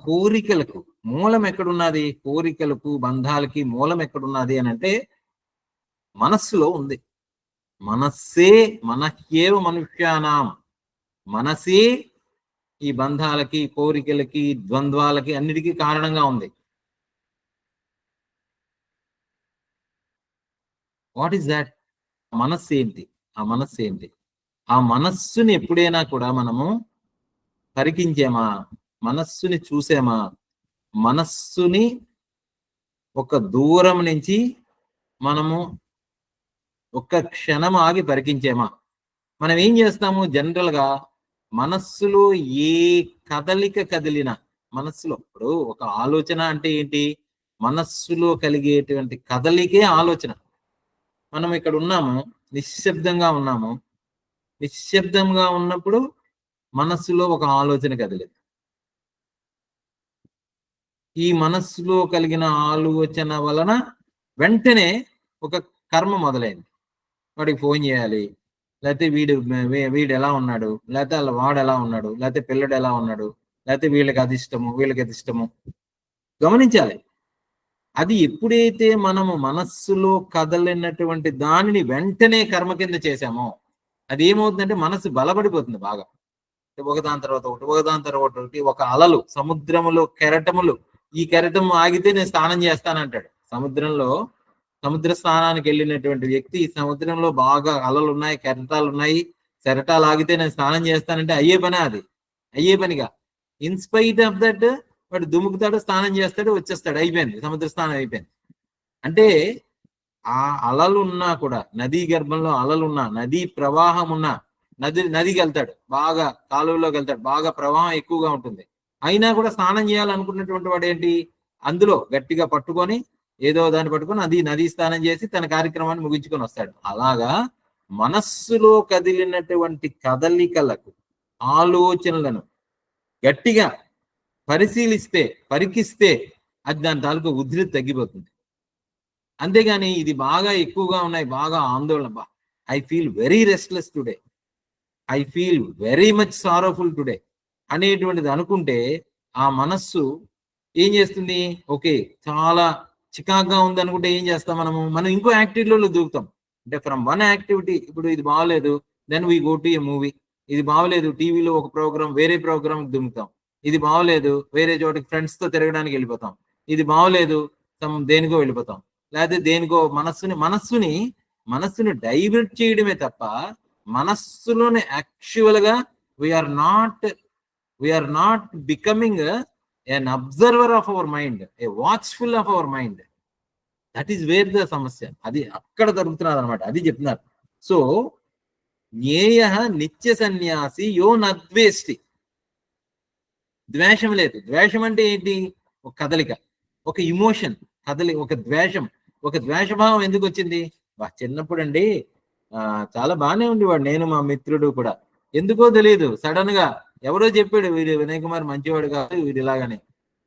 కోరికలకు మూలం ఎక్కడున్నది? కోరికలకు బంధాలకి మూలం ఎక్కడున్నది అని అంటే మనస్సులో ఉంది. మనస్సే మనహ్యేవ మనుష్యానాం. మనసే ఈ బంధాలకి, కోరికలకి, ద్వంద్వాలకి అన్నిటికీ కారణంగా ఉంది. What is that? మనస్సు ఏంటి? ఆ మనస్సు ఏంటి? ఆ మనస్సుని ఎప్పుడైనా కూడా మనము పరికించామా? మనస్సుని చూసామా? మనస్సుని ఒక దూరం నుంచి మనము ఒక్క క్షణం ఆగి పరికించేమా? మనం ఏం చేస్తాము జనరల్గా మనస్సులో ఏ కదలిక కదిలినా, మనస్సులో ఇప్పుడు ఒక ఆలోచన అంటే ఏంటి? మనస్సులో కలిగేటువంటి కదలికే ఆలోచన. మనం ఇక్కడ ఉన్నాము, నిశ్శబ్దంగా ఉన్నాము. నిశ్శబ్దంగా ఉన్నప్పుడు మనస్సులో ఒక ఆలోచన కదిలింది. ఈ మనస్సులో కలిగిన ఆలోచన వలన వెంటనే ఒక కర్మ మొదలైంది. వాడికి ఫోన్ చేయాలి, లేకపోతే వీడు ఎలా ఉన్నాడు, లేకపోతే వాళ్ళ వాడు ఎలా ఉన్నాడు, లేకపోతే పిల్లడు ఎలా ఉన్నాడు, లేకపోతే వీళ్ళకి అది ఇష్టము, వీళ్ళకి అది ఇష్టము. గమనించాలి. అది ఎప్పుడైతే మనము మనస్సులో కదలినటువంటి దానిని వెంటనే కర్మ కింద చేశామో, అది ఏమవుతుందంటే మనస్సు బలపడిపోతుంది బాగా. ఒకదాని తర్వాత ఒకటి, ఒకదాని తర్వాత ఒకటి, ఒక అలలు, సముద్రములో కెరటములు. ఈ కెరటం ఆగితే నేను స్నానం చేస్తానంటాడు. సముద్ర స్నానానికి వెళ్ళినటువంటి వ్యక్తి సముద్రంలో బాగా అలలు ఉన్నాయి, కెరటాలు ఉన్నాయి, కెరటాలు ఆగితే నేను స్నానం చేస్తానంటే అయ్యే పని, అది అయ్యే పనిగా. ఇన్స్పైట్ ఆఫ్ దట్ వాడు దుముకుతాడు, స్నానం చేస్తాడు, వచ్చేస్తాడు, అయిపోయింది, సముద్ర స్నానం అయిపోయింది. అంటే ఆ అలలు ఉన్నా కూడా, నదీ గర్భంలో అలలు ఉన్నా, నదీ ప్రవాహం ఉన్నా, నదికి వెళ్తాడు, బాగా కాలువలోకి వెళ్తాడు, బాగా ప్రవాహం ఎక్కువగా ఉంటుంది, అయినా కూడా స్నానం చేయాలనుకున్నటువంటి వాడు ఏంటి, అందులో గట్టిగా పట్టుకొని ఏదో దాన్ని పట్టుకొని నదీ స్నానం చేసి తన కార్యక్రమాన్ని ముగించుకొని వస్తాడు. అలాగా మనస్సులో కదిలినటువంటి కదలికలకు, ఆలోచనలను గట్టిగా పరిశీలిస్తే, పరికిస్తే అది దాని తాలూకు ఉధృతి తగ్గిపోతుంది. అంతేగాని ఇది బాగా ఎక్కువగా ఉన్నాయి, బాగా ఆందోళన, I feel very restless today, I feel very much sorrowful today అనేటువంటిది అనుకుంటే ఆ మనస్సు ఏం చేస్తుంది? ఓకే, చాలా చికాగ్గా ఉంది అనుకుంటే ఏం చేస్తాం మనం ఇంకో యాక్టివిటీలో దూకుతాం. అంటే ఫ్రమ్ వన్ యాక్టివిటీ, ఇప్పుడు ఇది బాగలేదు, then we go to a movie. ఇది బాగలేదు, టీవీలో ఒక ప్రోగ్రామ్, వేరే ప్రోగ్రామ్కి దుముకుతాం. ఇది బాగలేదు, వేరే చోటికి ఫ్రెండ్స్తో తిరగడానికి వెళ్ళిపోతాం. ఇది బాగలేదు, దేనికో వెళ్ళిపోతాం, లేకపోతే దేనికో మనస్సుని డైవర్ట్ చేయడమే తప్ప మనస్సులోనే యాక్చువల్ గా we are not becoming an observer of our mind, a watchful of our mind. That is where the సమస్య, అది అక్కడ జరుగుతున్నది అనమాట. అది చెప్తున్నారు. సో జ్ఞేయ నిత్య సన్యాసి యో నద్వేష్టి, ద్వేషం లేదు. ద్వేషం అంటే ఏంటి? ఒక కదలిక, ఒక ఇమోషన్, ఒక ద్వేషభావం ఎందుకు వచ్చింది? చిన్నప్పుడు అండి చాలా బాగానే ఉండేవాడు, నేను మా మిత్రుడు కూడా. ఎందుకో తెలియదు, సడన్ గా ఎవరో చెప్పాడు, వీడు వినయ్ కుమార్ మంచివాడు కాదు, వీడు ఇలాగని.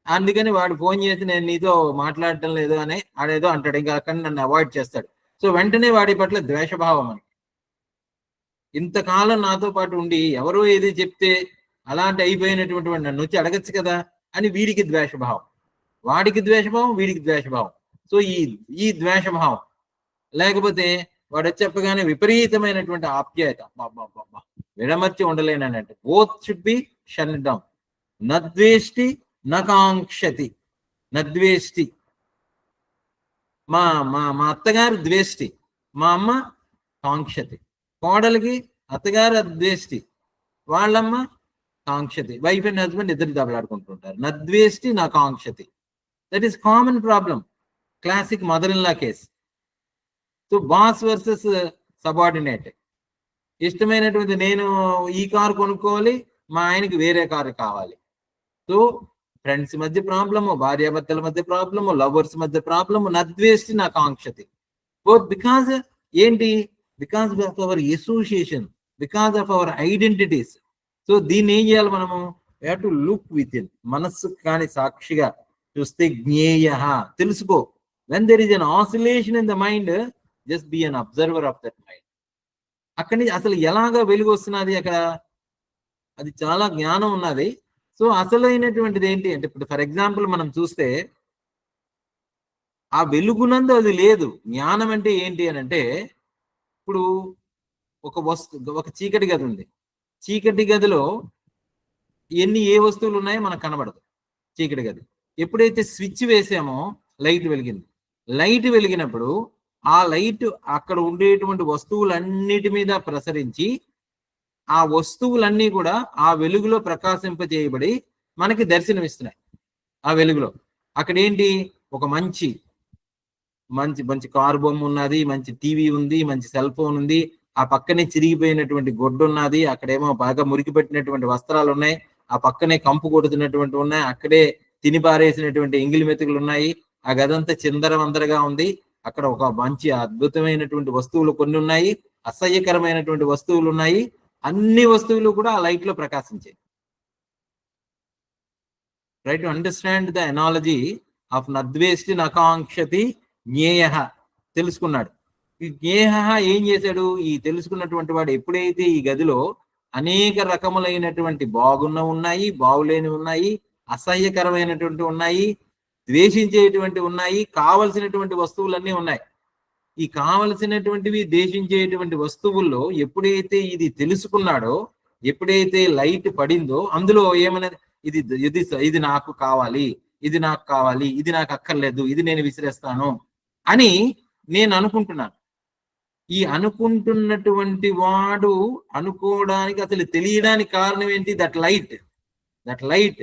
అందుకని వాడు ఫోన్ చేసి నేను నీతో మాట్లాడటం లేదు అని ఆడేదో అంటాడు, ఇంకా అక్కడ నన్ను అవాయిడ్ చేస్తాడు. సో వెంటనే వాడి పట్ల ద్వేషభావం అని. ఇంతకాలం నాతో పాటు ఉండి ఎవరో ఏది చెప్తే అలాంటి అయిపోయినటువంటి వాడు నన్ను వచ్చి అడగచ్చు కదా అని వీడికి ద్వేషభావం, వాడికి ద్వేషభావం, వీడికి ద్వేషభావం. సో ఈ ద్వేషభావం లేకపోతే వాడు చెప్పగానే విపరీతమైనటువంటి ఆప్యాయత, విడమర్చి ఉండలేనంటే both should be shut down. నద్వేష్టి నకాంక్షతి, నద్వేష్టి. మా అత్తగారు ద్వేష్టి, మా అమ్మ కాంక్షతి. కోడలికి అత్తగారు ద్వేష్టి, వాళ్ళమ్మ కాంక్షతి. వైఫ్ అండ్ హస్బెండ్ ఇద్దరు దెబ్బలాడుకుంటుంటారు. నద్వేష్టి నకాంక్షతి, that is common problem, classic mother in law case. So boss versus subordinate. ఇష్టమైనటువంటి నేను ఈ కారు కొనుక్కోవాలి, మా ఆయనకి వేరే కారు కావాలి. సో ఫ్రెండ్స్ మధ్య ప్రాబ్లము, భార్యాభర్తల మధ్య ప్రాబ్లము, లవర్స్ మధ్య ప్రాబ్లము, నద్వేష్టి నకాంక్షతి. బికాజ్ ఏంటి? Because of our association, because of our identities. So దీన్ని ఏం చేయాలి మనము? We have to look with in. మనస్సు కానీ సాక్షిగా చూస్తే జ్ఞేయ, తెలుసుకో. When there is an oscillation in the mind, just be an observer of that mind. అక్కడి నుంచి అసలు ఎలాగా వెలుగు వస్తున్నది అక్కడ, అది చాలా జ్ఞానం ఉన్నది. సో అసలైనటువంటిది ఏంటి అంటే, ఇప్పుడు ఫర్ ఎగ్జాంపుల్ మనం చూస్తే ఆ వెలుగునందు అది లేదు. జ్ఞానం అంటే ఏంటి అని అంటే, ఇప్పుడు ఒక చీకటి గది ఉంది. చీకటి గదిలో ఏ వస్తువులు ఉన్నాయో మనకు కనబడదు. చీకటి గది ఎప్పుడైతే స్విచ్ వేసామో లైట్ వెలిగింది. లైట్ వెలిగినప్పుడు ఆ లైట్ అక్కడ ఉండేటువంటి వస్తువులన్నిటి మీద ప్రసరించి ఆ వస్తువులన్నీ కూడా ఆ వెలుగులో ప్రకాశింపజేయబడి మనకి దర్శనమిస్తున్నాయి. ఆ వెలుగులో అక్కడ ఏంటి? ఒక మంచి మంచి మంచి కారు బొమ్మ ఉన్నది, మంచి టీవీ ఉంది, మంచి సెల్ ఫోన్ ఉంది, ఆ పక్కనే చిరిగిపోయినటువంటి గొడ్డు ఉన్నది, అక్కడేమో బాగా మురికి పెట్టినటువంటి వస్త్రాలు ఉన్నాయి, ఆ పక్కనే కంపు కొడుతున్నటువంటి ఉన్నాయి, అక్కడే తిని పారేసినటువంటి ఎంగిలి మెతుకులు ఉన్నాయి, ఆ గదంతా చిందరవందరగా ఉంది, అక్కడ ఒక మంచి అద్భుతమైనటువంటి వస్తువులు కొన్ని ఉన్నాయి, అసహ్యకరమైనటువంటి వస్తువులు ఉన్నాయి, అన్ని వస్తువులు కూడా ఆ లైట్ లో ప్రకాశించాయి. Try to understand the analogy of నద్వేష్టి నకాంక్షతి జ్ఞేయ. తెలుసుకున్నాడు. ఈ జ్ఞేయ ఏం చేశాడు? ఈ తెలుసుకున్నటువంటి వాడు ఎప్పుడైతే ఈ గదిలో అనేక రకములైనటువంటి బాగున్న ఉన్నాయి, బాగులేని ఉన్నాయి, అసహ్యకరమైనటువంటి ఉన్నాయి, ద్వేషించేటువంటి ఉన్నాయి, కావలసినటువంటి వస్తువులన్నీ ఉన్నాయి. ఈ కావలసినటువంటివి ద్వేషించేటువంటి వస్తువుల్లో ఎప్పుడైతే ఇది తెలుసుకున్నాడో, ఎప్పుడైతే లైట్ పడిందో అందులో ఏమైనా ఇది ఇది ఇది నాకు కావాలి, ఇది నాకు కావాలి, ఇది నాకు అక్కర్లేదు, ఇది నేను విసిరేస్తాను అని నేను అనుకుంటున్నాను. ఈ అనుకుంటున్నటువంటి వాడు అనుకోవడానికి అసలు తెలియడానికి కారణం ఏంటి? దట్ లైట్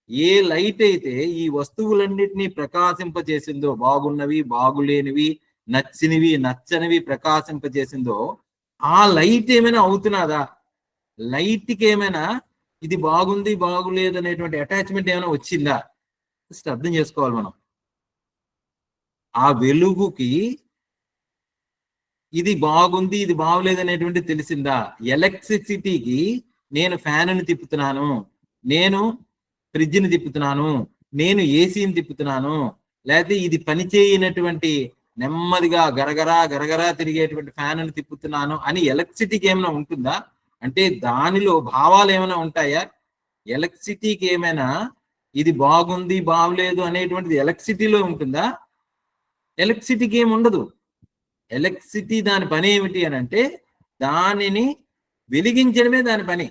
ఏ లైట్ అయితే ఈ వస్తువులన్నిటినీ ప్రకాశింపజేసిందో, బాగున్నవి బాగులేనివి, నచ్చినవి నచ్చనివి ప్రకాశింపజేసిందో, ఆ లైట్ ఏమైనా అవుతున్నదా? లైట్కి ఏమైనా ఇది బాగుంది బాగులేదు అనేటువంటి అటాచ్మెంట్ ఏమైనా వచ్చిందా? జస్ట్ అర్థం చేసుకోవాలి మనం. ఆ వెలుగుకి ఇది బాగుంది ఇది బాగులేదు అనేటువంటి తెలిసిందా? ఎలక్ట్రిసిటీకి నేను ఫ్యాన్ను తిప్పుతున్నాను, నేను ఫ్రిడ్జ్ని తిప్పుతున్నాను, నేను ఏసీని తిప్పుతున్నాను, లేకపోతే ఇది పనిచేయనటువంటి నెమ్మదిగా గరగరా గరగరా తిరిగేటువంటి ఫ్యాన్ను తిప్పుతున్నాను అని ఎలక్ట్రిసిటీకి ఏమైనా ఉంటుందా? అంటే దానిలో భావాలు ఏమైనా ఉంటాయా? ఎలక్ట్రిసిటీకి ఏమైనా ఇది బాగుంది బాగులేదు అనేటువంటిది ఎలక్ట్రిసిటీలో ఉంటుందా? ఎలక్ట్రిసిటీకి ఏమి ఉండదు. ఎలక్ట్రిసిటీ దాని పని ఏమిటి అని అంటే దానిని వెలిగించడమే దాని పని.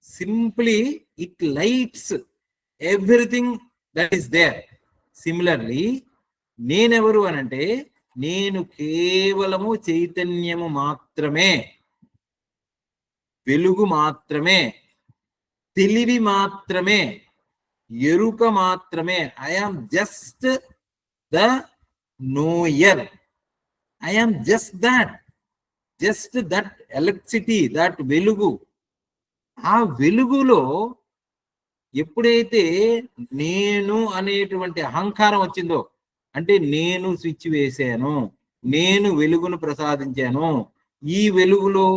Simply it lights everything that is there. Similarly నేనెవరు అనంటే నేను కేవలము చైతన్యము మాత్రమే, వెలుగు మాత్రమే, తెలివి మాత్రమే, ఎరుక మాత్రమే. I am just the knower. I am just that electricity, that వెలుగు. ఆ వెలుగులో ఎప్పుడైతే నేను అనేటువంటి అహంకారం వచ్చిందో, అంటే నేను స్విచ్ వేసాను, నేను వెలుగును ప్రసాదించాను, ఈ వెలుగులో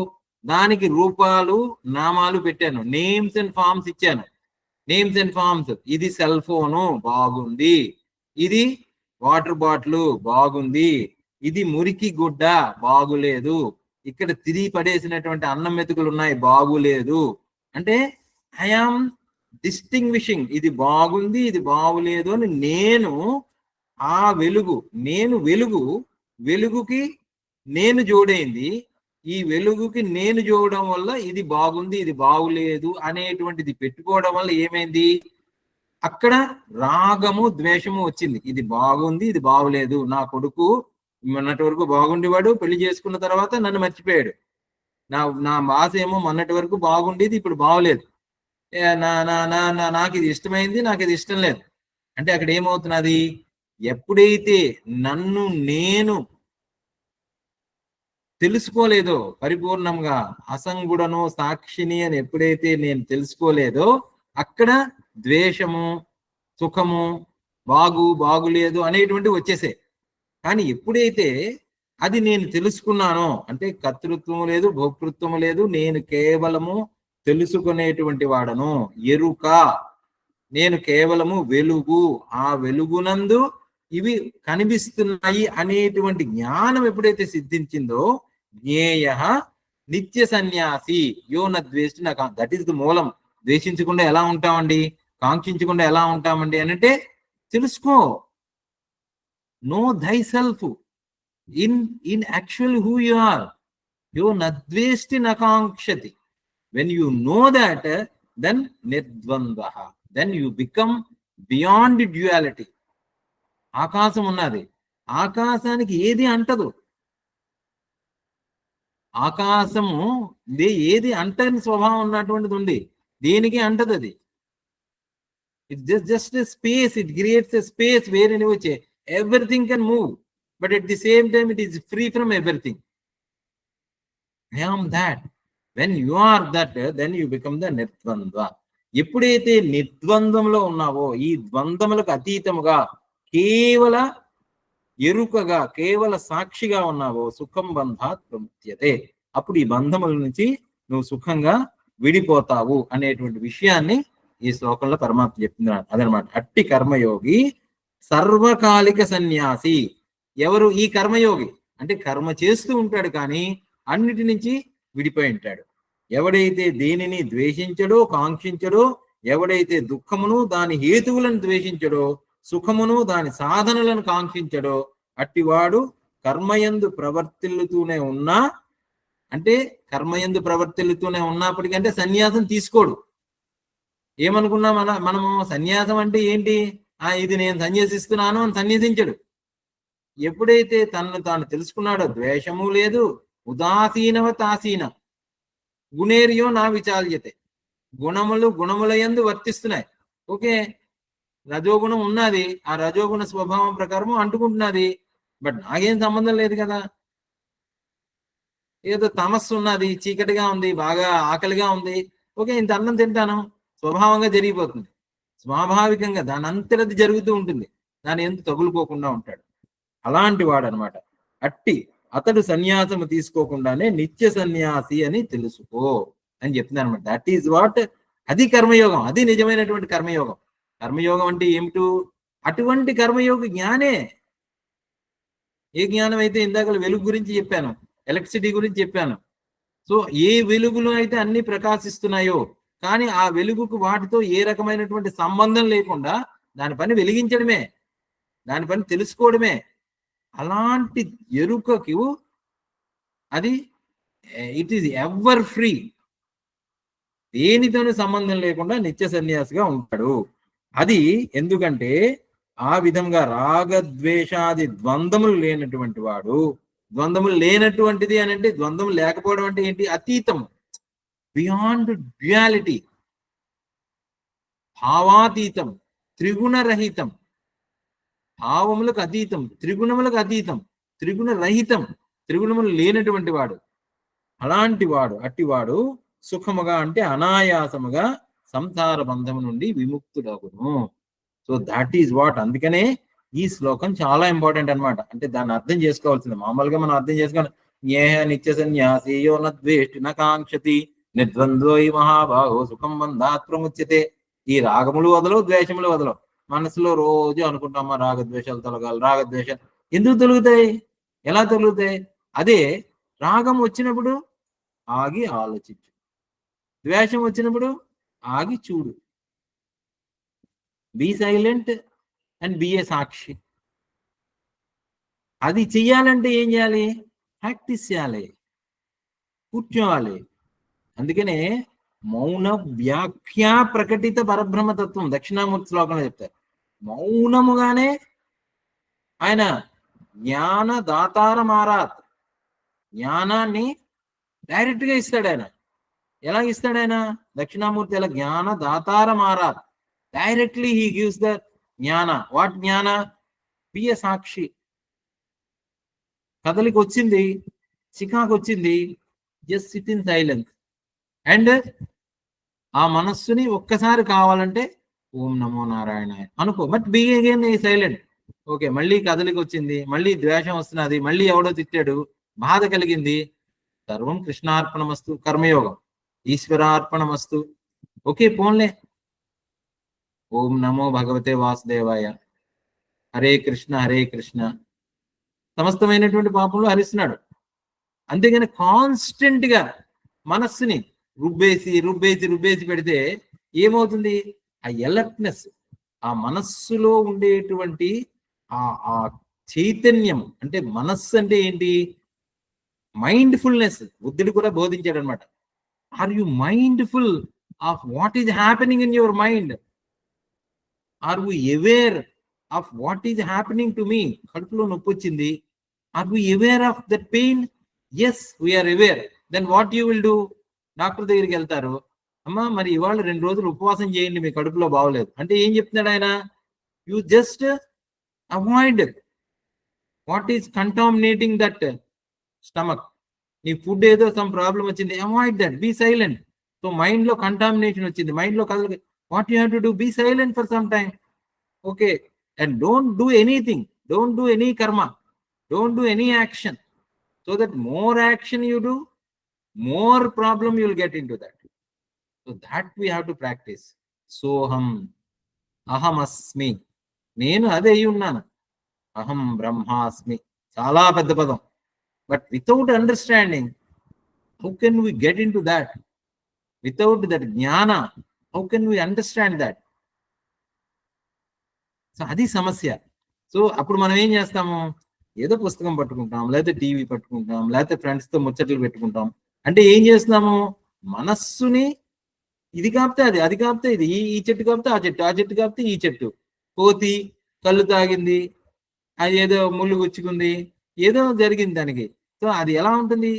దానికి రూపాలు నామాలు పెట్టాను, నేమ్స్ అండ్ ఫార్మ్స్ ఇచ్చాను. నేమ్స్ అండ్ ఫార్మ్స్, ఇది సెల్ ఫోను బాగుంది, ఇది వాటర్ బాటిల్ బాగుంది, ఇది మురికి గుడ్డ బాగులేదు, ఇక్కడ తిరిగి పడేసినటువంటి అన్నం మెతుకులు ఉన్నాయి బాగులేదు. అంటే ఐఆమ్ డిస్టింగ్విషింగ్, ఇది బాగుంది ఇది బాగులేదు అని నేను ఆ వెలుగు, నేను వెలుగు, వెలుగుకి నేను జోడైంది, ఈ వెలుగుకి నేను జోడడం వల్ల ఇది బాగుంది ఇది బాగులేదు అనేటువంటిది పెట్టుకోవడం వల్ల ఏమైంది? అక్కడ రాగము ద్వేషము వచ్చింది. ఇది బాగుంది ఇది బాగులేదు, నా కొడుకు మొన్నటి వరకు బాగుండేవాడు, పెళ్లి చేసుకున్న తర్వాత నన్ను మర్చిపోయాడు, నా బాస్ ఏమో మొన్నటి వరకు బాగుండేది ఇప్పుడు బాగోలేదు, నాకు ఇది ఇష్టమైంది నాకు ఇది ఇష్టం లేదు. అంటే అక్కడ ఏమవుతున్నది? ఎప్పుడైతే నన్ను నేను తెలుసుకోలేదో పరిపూర్ణంగా, అసంగుడను సాక్షిని అని ఎప్పుడైతే నేను తెలుసుకోలేదో అక్కడ ద్వేషము, సుఖము, బాగులేదు అనేటువంటి వచ్చేసే. కానీ ఎప్పుడైతే అది నేను తెలుసుకున్నానో, అంటే కర్తృత్వము లేదు భోక్తృత్వము లేదు, నేను కేవలము తెలుసుకునేటువంటి వాడను, ఎరుక, నేను కేవలము వెలుగు, ఆ వెలుగునందు ఇవి కనిపిస్తున్నాయి అనేటువంటి జ్ఞానం ఎప్పుడైతే సిద్ధించిందో, జ్ఞేయ నిత్య సన్యాసి యో నద్వేష్టి నాకు, దట్ ఈస్ ద మూలం. ద్వేషించకుండా ఎలా ఉంటామండి, కాంక్షించకుండా ఎలా ఉంటామండి అని అంటే తెలుసుకో. Know thyself in actually who you are. Yo nadvesti nakankshati. When you know that, then nirdvandaha, then you become beyond duality. ఆకాశం ఉన్నది, ఆకాశానికి ఏది అంటదు. ఆకాశము ఏది అంటని స్వభావం ఉన్నటువంటిది ఉంది, దేనికి అంటది అది. It's just a space, it creates a space wherein which everything can move, but at the same time it is free from everything. I am that. When you are that, then you become the నిర్ద్వంద్వ. ఎప్పుడైతే నిర్ద్వంద్వంలో ఉన్నావో, ఈ ద్వంద్వములకు అతీతముగా కేవల ఎరుకగా కేవల సాక్షిగా ఉన్నావో, సుఖం బంధాత్ ప్రముచ్యతే, అప్పుడు ఈ బంధముల నుంచి నువ్వు సుఖంగా విడిపోతావు అనేటువంటి విషయాన్ని ఈ శ్లోకంలో పరమాత్మ చెప్తున్నాడు. అదనమాట అట్టి కర్మయోగి సర్వకాలిక సన్యాసి. ఎవరు ఈ కర్మయోగి? అంటే కర్మ చేస్తూ ఉంటాడు కానీ అన్నిటి నుంచి విడిపోయి ఉంటాడు. ఎవడైతే దేనిని ద్వేషించడో కాంక్షించడో, ఎవడైతే దుఃఖమును దాని హేతువులను ద్వేషించడో, సుఖమును దాని సాధనలను కాంక్షించడో, అట్టివాడు కర్మయందు ప్రవర్తిల్లుతూనే ఉన్నా, అంటే కర్మయందు ప్రవర్తిల్లుతూనే ఉన్నప్పటికంటే సన్యాసం తీసుకోడు. ఏమనుకున్నా మనము సన్యాసం అంటే ఏంటి, ఇది నేను సన్యాసిస్తున్నాను అని సన్యసించడు. ఎప్పుడైతే తనను తాను తెలుసుకున్నాడో, ద్వేషము లేదు, ఉదాసీనవతాసీన గుణేరియో నా విచాల్యతే, గుణముల యందు వర్తిస్తున్నాయి. ఓకే, రజోగుణం ఉన్నది, ఆ రజోగుణ స్వభావం ప్రకారం అంటుకుంటున్నది, బట్ నాకేం సంబంధం లేదు కదా. ఏదో తమస్సు ఉన్నది, చీకటిగా ఉంది, బాగా ఆకలిగా ఉంది, ఓకే ఇంత అన్నం తింటాను, స్వభావంగా జరిగిపోతుంది, స్వాభావికంగా దాని అంతరది జరుగుతూ ఉంటుంది, దాని ఎంత తగులుకోకుండా ఉంటాడు. అలాంటి వాడు అనమాట. అతడు సన్యాసము తీసుకోకుండానే నిత్య సన్యాసి అని తెలుసుకో అని చెప్తున్నాను అనమాట. దట్ ఈజ్ వాట్, అది కర్మయోగం, అది నిజమైనటువంటి కర్మయోగం. కర్మయోగం అంటే ఏమిటో అటువంటి కర్మయోగ జ్ఞానే. ఏ జ్ఞానం అయితే ఇందాక వెలుగు గురించి చెప్పాను, ఎలక్ట్రిసిటీ గురించి చెప్పాను. సో ఏ వెలుగులో అయితే అన్ని ప్రకాశిస్తున్నాయో, కానీ ఆ వెలుగుకు వాటితో ఏ రకమైనటువంటి సంబంధం లేకుండా దాని పని వెలిగించడమే, దాని పని తెలుసుకోవడమే. అలాంటి ఎరుకకు అది ఇట్ ఈజ్ ఎవర్ ఫ్రీ, దేనితోనూ సంబంధం లేకుండా నిత్య సన్యాసిగా ఉంటాడు. అది ఎందుకంటే ఆ విధంగా రాగద్వేషాది ద్వంద్వములు లేనటువంటి వాడు. ద్వంద్వములు లేనటువంటిది అని అంటే, ద్వంద్వములు లేకపోవడం అంటే ఏంటి? అతీతం, బియాండ్ డ్యుయాలిటీ, భావాతీతం, త్రిగుణరహితం, భావములకు అతీతం, త్రిగుణములకు అతీతం, త్రిగుణ రహితం, త్రిగుణములు లేనటువంటి వాడు. అలాంటి వాడు, అట్టివాడు సుఖముగా అంటే అనాయాసముగా సంసార బంధము నుండి విముక్తుడగును. So that is what. అందుకనే ఈ శ్లోకం చాలా ఇంపార్టెంట్ అనమాట. అంటే దాన్ని అర్థం చేసుకోవాల్సింది. మామూలుగా మనం అర్థం చేసుకోవాలి, జ్ఞేయ నిత్య సన్యాసి యో నద్వేష్టి నకాంక్షతి నిర్ద్వంద్వై మహాబాహో సుఖం బంధాత్ ప్రముచ్యతే. ఈ రాగములు వదలవు, ద్వేషములు వదలవు. మనసులో రోజు అనుకుంటామా రాగద్వేషాలు తొలగాలి, రాగద్వేషాలు ఎందుకు తొలుగుతాయి, ఎలా తొలుగుతాయి? అదే రాగం వచ్చినప్పుడు ఆగి ఆలోచించు, ద్వేషం వచ్చినప్పుడు ఆగి చూడు. బీ సైలెంట్ అండ్ బీ ఏ సాక్షి. అది చెయ్యాలంటే ఏం చేయాలి? ప్రాక్టీస్ చేయాలి, కూర్చోవాలి. అందుకనే మౌన వ్యాఖ్యా ప్రకటిత పరబ్రహ్మతత్వం దక్షిణామూర్తి శ్లోకంలో చెప్తారు. మౌనముగానే ఆయన జ్ఞానదాతారమారాత్, జ్ఞానాన్ని డైరెక్ట్ గా ఇస్తాడు ఆయన. ఎలా ఇస్తాడు ఆయన? దక్షిణామూర్తి ఎలా? జ్ఞానదాతారమారాత్, డైరెక్ట్లీ హీ గివ్స్ ద జ్ఞాన. వాట్ జ్ఞాన? బి ఎ సాక్షి. కదలికి వచ్చింది, చికాకు వచ్చింది, just sit in silence and ఆ మనస్సుని ఒక్కసారి కావాలంటే ఓం నమో నారాయణాయ అనుకో, but be again silent. Okay, మళ్ళీ కదలికి వచ్చింది, మళ్ళీ ద్వేషం వస్తున్నది, మళ్ళీ ఎవడో తిట్టాడు, బాధ కలిగింది, సర్వం కృష్ణార్పణమస్తు, కర్మయోగం ఈశ్వరార్పణమస్తు. ఓకే పోన్లే, ఓం నమో భగవతే వాసుదేవాయ, హరే కృష్ణ హరే కృష్ణ, సమస్తమైనటువంటి పాపంలో హరిస్తున్నాడు. అంతేగాని కాన్స్టెంట్ గా మనస్సుని రుబ్బేసి రుబ్బేసి రుబ్బేసి పెడితే ఏమవుతుంది? ఆ ఎలర్ట్నెస్, ఆ మనస్సులో ఉండేటువంటి ఆ చైతన్యం, అంటే మనస్సు అంటే ఏంటి? మైండ్ఫుల్నెస్. బుద్ధుడు కూడా బోధించాడు అనమాట. Are you mindful of what is happening in your mind? Are we aware of what is happening to me? కడుపులో నొప్పి వచ్చింది, are we aware of that pain? Yes, we're aware. Then what you will do? Doctor దగ్గరికి వెళ్తారు, అమ్మా మరి ఇవాళ 2 రోజులు ఉపవాసం చేయండి, మీ కడుపులో బాగోలేదు అంటే ఏం చెప్తున్నాడు ఆయన? You just avoid what is contaminating that stomach. నీ ఫుడ్ ఏదో సమ్ ప్రాబ్లం వచ్చింది, avoid that, be silent. So mind లో కంటామినేషన్ వచ్చింది, మైండ్ లో కదలి, what you have to do, be silent for some time. Okay, and don't do anything, don't do any karma, don't do any action. So that more action you do, more problem you will get into that. So that we have to practice. Soham, aham asmi, నేను అదే అయి ఉన్నాను, అహం బ్రహ్మాస్మి, చాలా పెద్ద పదం. But without understanding, how can we get in to that? Without that జ్ఞాన, how can we understand that? So అది సమస్య. సో అప్పుడు మనం ఏం చేస్తాము, ఏదో పుస్తకం పట్టుకుంటాం, లేకపోతే టీవీ పట్టుకుంటాం, లేకపోతే ఫ్రెండ్స్తో ముచ్చట్లు పెట్టుకుంటాం. అంటే ఏం చేస్తున్నాము, మనస్సుని ఇది కాపితే అది, అది కాపితే ఇది, ఈ చెట్టు కాపితే ఆ చెట్టు, ఆ చెట్టు కాపితే ఈ చెట్టు, కోతి కళ్ళు తాగింది, అది ఏదో ముళ్ళు గుచ్చుకుంది, ఏదో జరిగింది దానికి. సో అది ఎలా ఉంటుంది,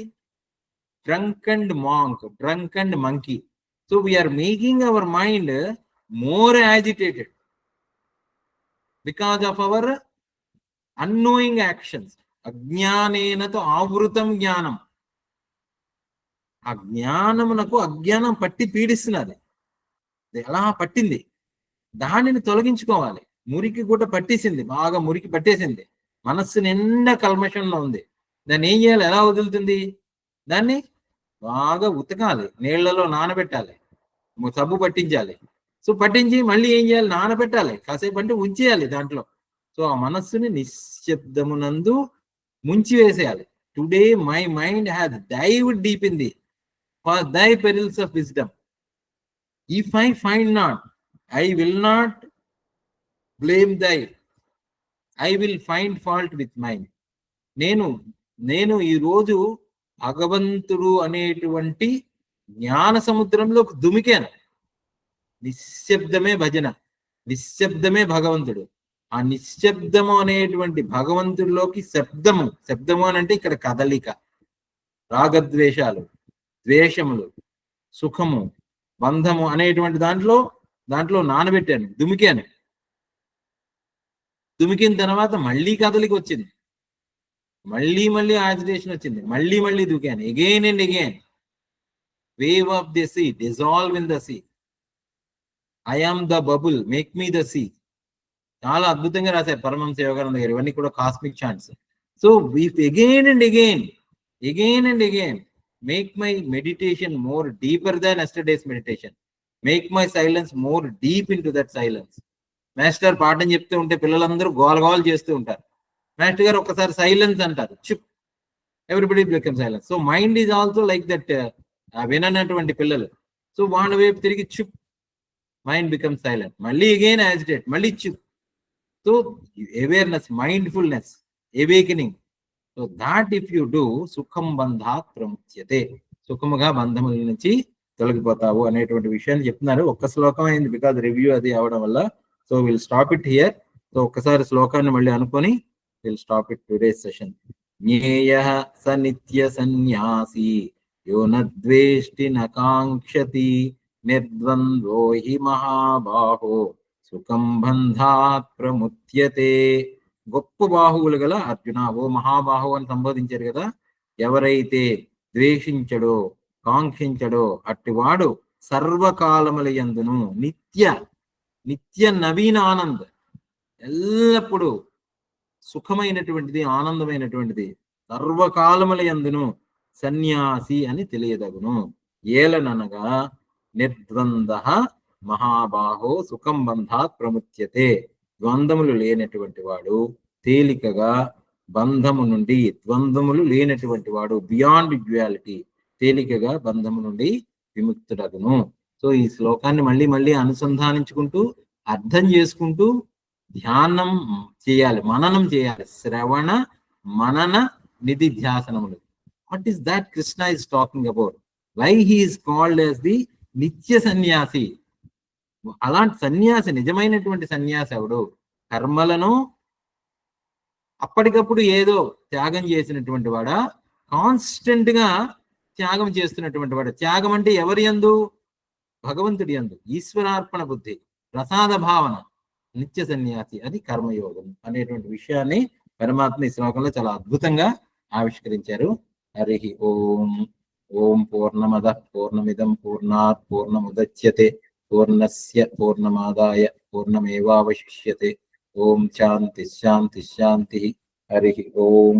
drunk and monk, drunk and monkey. So we're making our mind more agitated because of our annoying actions. అజ్ఞానేనతో ఆవృతం జ్ఞానం. ఆ జ్ఞానమునకు అజ్ఞానం పట్టి పీడిస్తున్నది. ఎలా పట్టింది, దానిని తొలగించుకోవాలి. మురికి కూడా పట్టేసింది, బాగా మురికి పట్టేసింది, మనస్సు నిండా కల్మషంలో ఉంది. దాన్ని ఏం చేయాలి, ఎలా వదులుతుంది? దాన్ని బాగా ఉతకాలి, నీళ్లలో నానబెట్టాలి, సబ్బు పట్టించాలి. సో పట్టించి మళ్ళీ ఏం చేయాలి, నానబెట్టాలి, కాసేపు అంటే ఉంచేయాలి దాంట్లో. సో ఆ మనస్సుని నిశ్శబ్దమునందు ముంచి వేసేయాలి. Today my mind has dived deep in the for thy perils of wisdom. If I find not, I will not blame thy, I will find fault with mine. నేను ఈ రోజు భగవంతుడు అనేటువంటి జ్ఞాన సముద్రంలోకి దుమికాను. నిశ్శబ్దమే భజన, నిశ్శబ్దమే భగవంతుడు. ఆ నిశ్శబ్దము అనేటువంటి భగవంతుడిలోకి శబ్దము, శబ్దము అని అంటే ఇక్కడ కదలిక, రాగద్వేషాలు, ద్వేషములు, సుఖము, బంధము అనేటువంటి దాంట్లో నానబెట్టాను, దుమికాను. దుమికిన తర్వాత మళ్ళీ కదలికి వచ్చింది, మళ్ళీ యాజిటేషన్ వచ్చింది, మళ్ళీ దుమికాను, again and again. Wave of the sea, dissolve in the sea, I am the bubble, make me the sea. చాలా అద్భుతంగా రాశారు పరమహంస యోగానంద గారు. ఇవన్నీ కూడా cosmic chants. So again and again make my meditation more deeper than yesterday's meditation, make my silence more deep into that silence. Master పాఠం చెప్తూ ఉంటే పిల్లలందరూ గోలగోలు చేస్తూ ఉంటారు. మాస్టర్ గారు ఒక్కసారి సైలెన్స్ అంటారు, చుప్, everybody become silence. So mind is also like that, విననటువంటి పిల్లలు. సో వాళ్ళ వైపు తిరిగి చుప్, మైండ్ బికమ్ సైలెంట్, మళ్ళీ అగైన్ యాజిటేట్, మళ్ళీ చుప్. So awareness, mindfulness, awakening. So that if you do, సుఖం బంధాత్ ప్రముచ్యతే, సుఖముగా బంధముల నుంచి తొలగిపోతావు అనేటువంటి విషయాన్ని చెప్తున్నారు. ఒక్క శ్లోకం అయింది బికాజ్ రివ్యూ అది అవడం వల్ల. So will stop it here. So ఒక్కసారి శ్లోకాన్ని మళ్ళీ అనుకొని will stop it today's session. జ్ఞేయః స నిత్య సన్యాసి యో నద్వేష్టి నకాంక్షతి నిర్ద్వంద్వో హి మహాబాహో సుఖం బంధాత్ ప్రముచ్యతే. గొప్ప బాహువులు గల అర్జున, ఓ మహాబాహు అని సంబోధించారు కదా. ఎవరైతే ద్వేషించడో కాంక్షించడో అట్టివాడు సర్వకాలముల యందును నిత్య నవీన ఆనంద్, ఎల్లప్పుడూ సుఖమైనటువంటిది, ఆనందమైనటువంటిది, సర్వకాలముల యందును సన్యాసి అని తెలియదగును. ఏలననగా నిర్ద్వంద మహాబాహో సుఖం బంధాత్ ప్రముచ్యతే. ద్వంద్వములు లేనటువంటి వాడు తేలికగా బంధము నుండి, ద్వంద్వములు లేనటువంటి వాడు బియాండ్ డ్యుయాలిటీ, తేలికగా బంధము నుండి విముక్తుడగును. సో ఈ శ్లోకాన్ని మళ్ళీ అనుసంధానించుకుంటూ, అర్థం చేసుకుంటూ ధ్యానం చేయాలి, మననం చేయాలి. శ్రవణ మనన నిధిధ్యాసనములు. What is that Krishna is talking about? Why he is called as the నిత్య సన్యాసి? అలాంటి సన్యాసి, నిజమైనటువంటి సన్యాసి ఎవడు? కర్మలను అప్పటికప్పుడు ఏదో త్యాగం చేసినటువంటి వాడా? కాన్స్టెంట్ గా త్యాగం చేస్తున్నటువంటి వాడు. త్యాగం అంటే ఎవరి యందు? భగవంతుడి యందు. ఈశ్వరార్పణ బుద్ధి, ప్రసాద భావన. నిత్య సన్యాసి, అది కర్మయోగం అనేటువంటి విషయాన్ని పరమాత్మ ఈ శ్లోకంలో చాలా అద్భుతంగా ఆవిష్కరించారు. హరి ఓం. ఓం పూర్ణమద పూర్ణమిదం పూర్ణాత్ పూర్ణముదచ్యతే పూర్ణస్య పూర్ణమాదాయ పూర్ణమేవావశిష్యతే. ఓం శాంతి శాంతి శాంతి. హరి ఓం.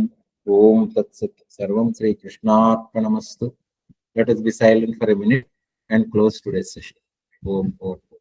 ఓం తత్సత్. సర్వం శ్రీకృష్ణార్పణమస్తు. Let us be silent for a minute and close today's session. Om.